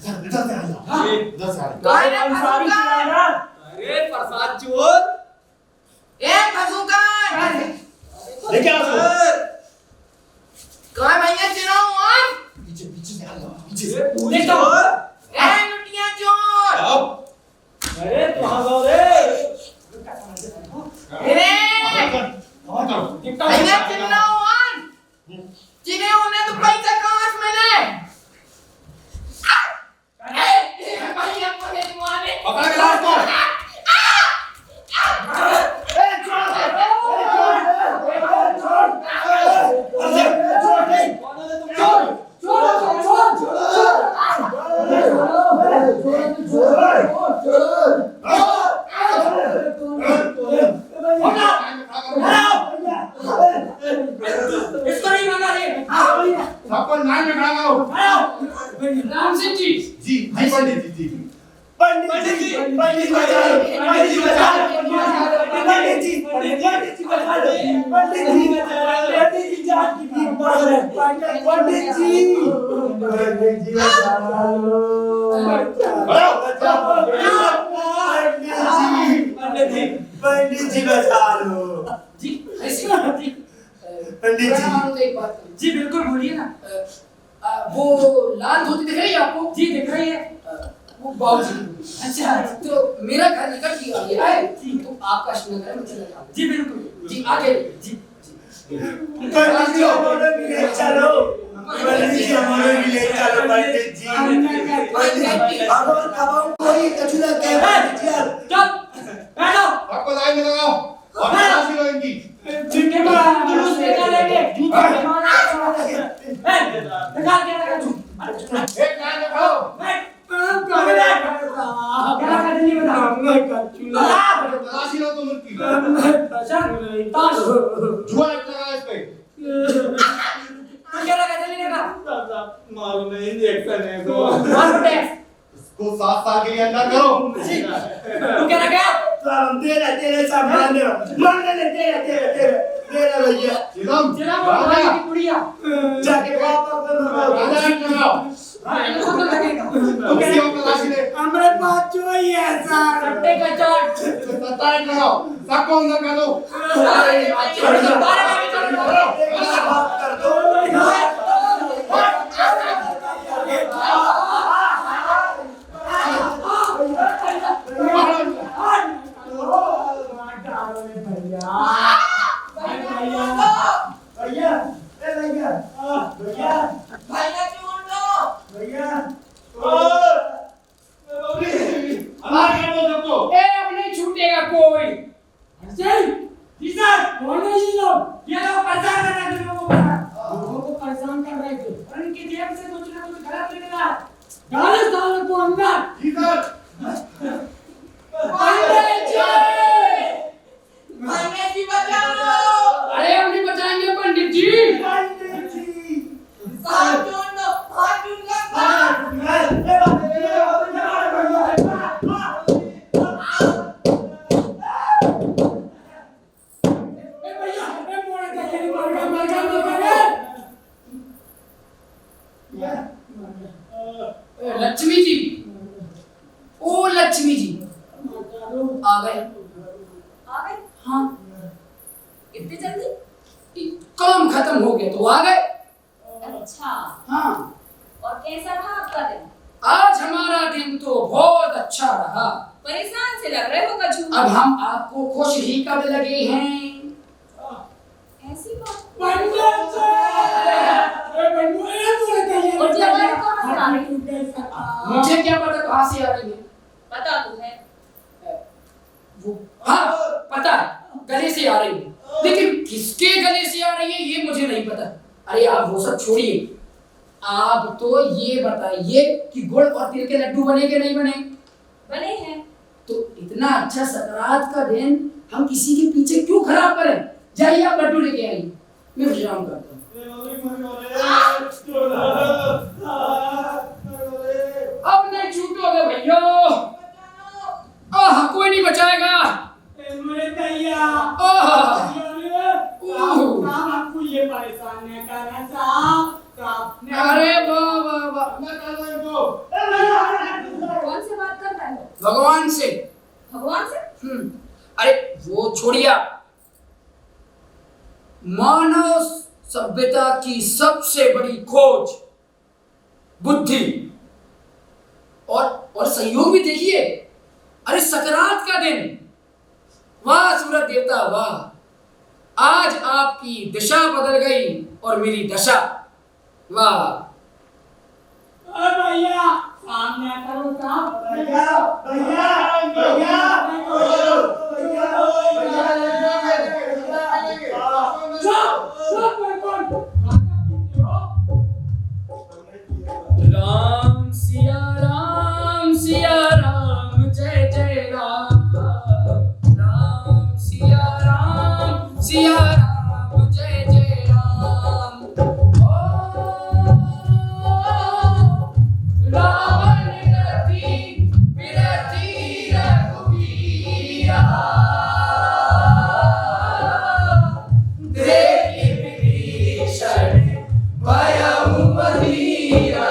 इधर से आ जाओ, इधर से आ जाओ। कौन है फसूकार? अरे प्रसाद चोर ए फसूकार! लेके आओ उसको। कौन भैया चिराऊ आप? पीछे पीछे से आ जाओ, पीछे से। तू चोर ए लुटिया चोर! आओ। अरे कहाँ गए रे अरे और करो। भैया चिराऊ आप? जिन्हें उन्हें तो पैसा कहाँ से मिले? भैया मुझे मारे। पकड़ के लाओ उसको। इसको नहीं माना रे। सबको लाइन में खड़ा करो। राम सिंह जी जी जी पंडित जी जी। पंडित जी बचा लो, पंडित जी बचा लो, पंडित जी बचा लो, पंडित जी जान की भीख मांग रहे हैं, पंडित जी बचा लो, पंडित जी बचा लो। जी ऐसी बात जी पंडित जी। मैं मानूं तो एक बात करूं। जी बिल्कुल बोलिए ना। वो लाल धोती दिख रही है आपको? जी दिख रही है। वो बाबूजी। अच्छा तो मेरा घर निकट ही आ गया है जी, तो आपका श्रीनगर में चला जाओ। जी बिल्कुल जी आगे जी पंडित जी हमारे भी ले चलो, पंडित जी हमारे भी ले चलो, पंडित जी। अब कब कोई कचरा कह पंडित जी चल बैठो। सबको लाइन में लगाओ और तलाशी लो इनकी। जिनके को जुलूस निकालेंगे जूते के मारे निकाल के रखा जूत। एक लाइन में खड़ो। तलाशी लो तुम उनकी। जुआ लगा इस पे। मारो नहीं इंजेक्शन है तो इसको 7 साल के लिए अंदर करो। तेरे सब मारने तेरे भैया चिदम जाके पापा राजा लगाओ। उसी को तलाशी ले। हमारे पास जो ही है सर। सत्ता एक लगाओ। सबको अंदर कर दो। बात कर दो। भैया भैया भैया भैया चोर लो। भैया अंदर कर दो सबको। ए अब नहीं छूटेगा कोई। जी सर कौन है ये लोग? ये लोग परेशान कर रहे थे लोगों को परेशान कर रहे थे और इनकी जेब से कुछ ना कुछ गलत निकला। डालो सालों को अंदर। जी सर। पंडित जी पंडित जी बचा लो। अरे हम नहीं बचाएंगे पंडित जी। पंडित जी हाथ जोड़ लो, हाथ जोड़ लो। लक्ष्मी जी, ओ लक्ष्मी जी आ गए। आ गए? हाँ इतनी जल्दी? काम खत्म हो गया तो आ गए। अच्छा, हाँ और कैसा रहा आपका दिन? आज हमारा दिन तो बहुत अच्छा रहा। परेशान से लग रहे हो कजू। अब हम आपको खुश ही कब लगे हैं? ऐसी बात। और ये आवाज कहाँ से आ रही? मुझे क्या पता कहाँ से आ रही है। पता तो है। वो हाँ पता है, गले से आ रही है, लेकिन किसके गले से आ रही है ये मुझे नहीं पता। अरे आप वो सब छोड़िए, आप तो ये बताइए कि गुड़ और तिल के लड्डू बने कि नहीं बने? बने हैं। तो इतना अच्छा सकरात का दिन हम किसी के पीछे क्यों खराब करें? जाइए आप लड्डू लेके आइए, मैं विश्राम करता हूँ। अब नहीं छूटोगे भैया। आह कोई नहीं बचाएगा। आपको ये परेशान नहीं करना साहब। अरे वाह वाह वाह। भगवान से। भगवान से? अरे वो छोड़िया, मानव सभ्यता की सबसे बड़ी खोज बुद्धि और संयोग भी देखिए। अरे सकरात का दिन, वाह सूरज देवता वाह, आज आपकी दिशा बदल गई और मेरी दशा, वाह। भैया सामने करो काम। भैया भैया भैया राम सिया राम जय जय राम, राम सिया राम जय जय राम। रावण रति विरति रघुबीरा, देखि विभीषण भयउ बधीरा।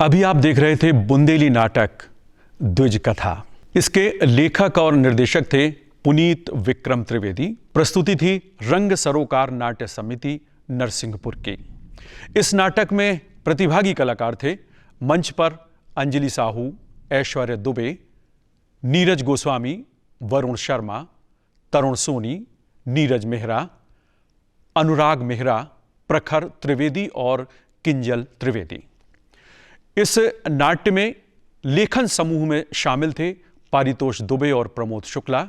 अभी आप देख रहे थे बुंदेली नाटक द्विज कथा। इसके लेखक और निर्देशक थे पुनीत विक्रम त्रिवेदी। प्रस्तुति थी रंग सरोकार नाट्य समिति नरसिंहपुर की। इस नाटक में प्रतिभागी कलाकार थे मंच पर अंजलि साहू, ऐश्वर्या दुबे, नीरज गोस्वामी, वरुण शर्मा, तरुण सोनी, नीरज मेहरा, अनुराग मेहरा, प्रखर त्रिवेदी और किंजल त्रिवेदी। इस नाट्य में लेखन समूह में शामिल थे पारितोष दुबे और प्रमोद शुक्ला।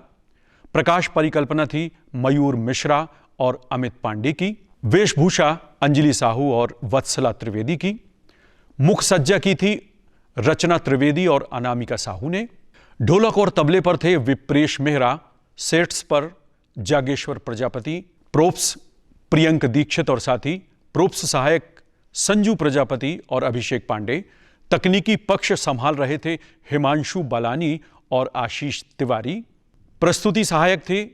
प्रकाश परिकल्पना थी मयूर मिश्रा और अमित पांडे की। वेशभूषा अंजलि साहू और वत्सला त्रिवेदी की। मुख सज्जा की थी रचना त्रिवेदी और अनामिका साहू ने। ढोलक और तबले पर थे विप्रेश मेहरा। सेट्स पर जागेश्वर प्रजापति, प्रोप्स प्रियंक दीक्षित और साथी, प्रोप्स सहायक संजू प्रजापति और अभिषेक पांडे। तकनीकी पक्ष संभाल रहे थे हिमांशु बालानी और आशीष तिवारी। प्रस्तुति सहायक थे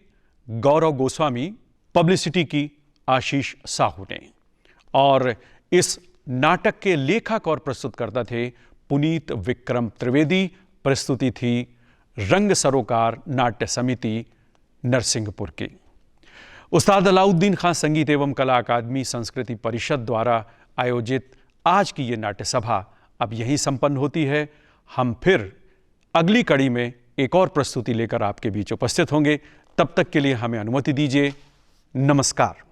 गौरव गोस्वामी, पब्लिसिटी की आशीष साहू ने। और इस नाटक के लेखक और प्रस्तुतकर्ता थे पुनीत विक्रम त्रिवेदी। प्रस्तुति थी रंग सरोकार नाट्य समिति नरसिंहपुर की। उस्ताद अलाउद्दीन खान संगीत एवं कला अकादमी संस्कृति परिषद द्वारा आयोजित आज की ये नाट्य सभा अब यहीं संपन्न होती है। हम फिर अगली कड़ी में एक और प्रस्तुति लेकर आपके बीच उपस्थित होंगे। तब तक के लिए हमें अनुमति दीजिए। नमस्कार।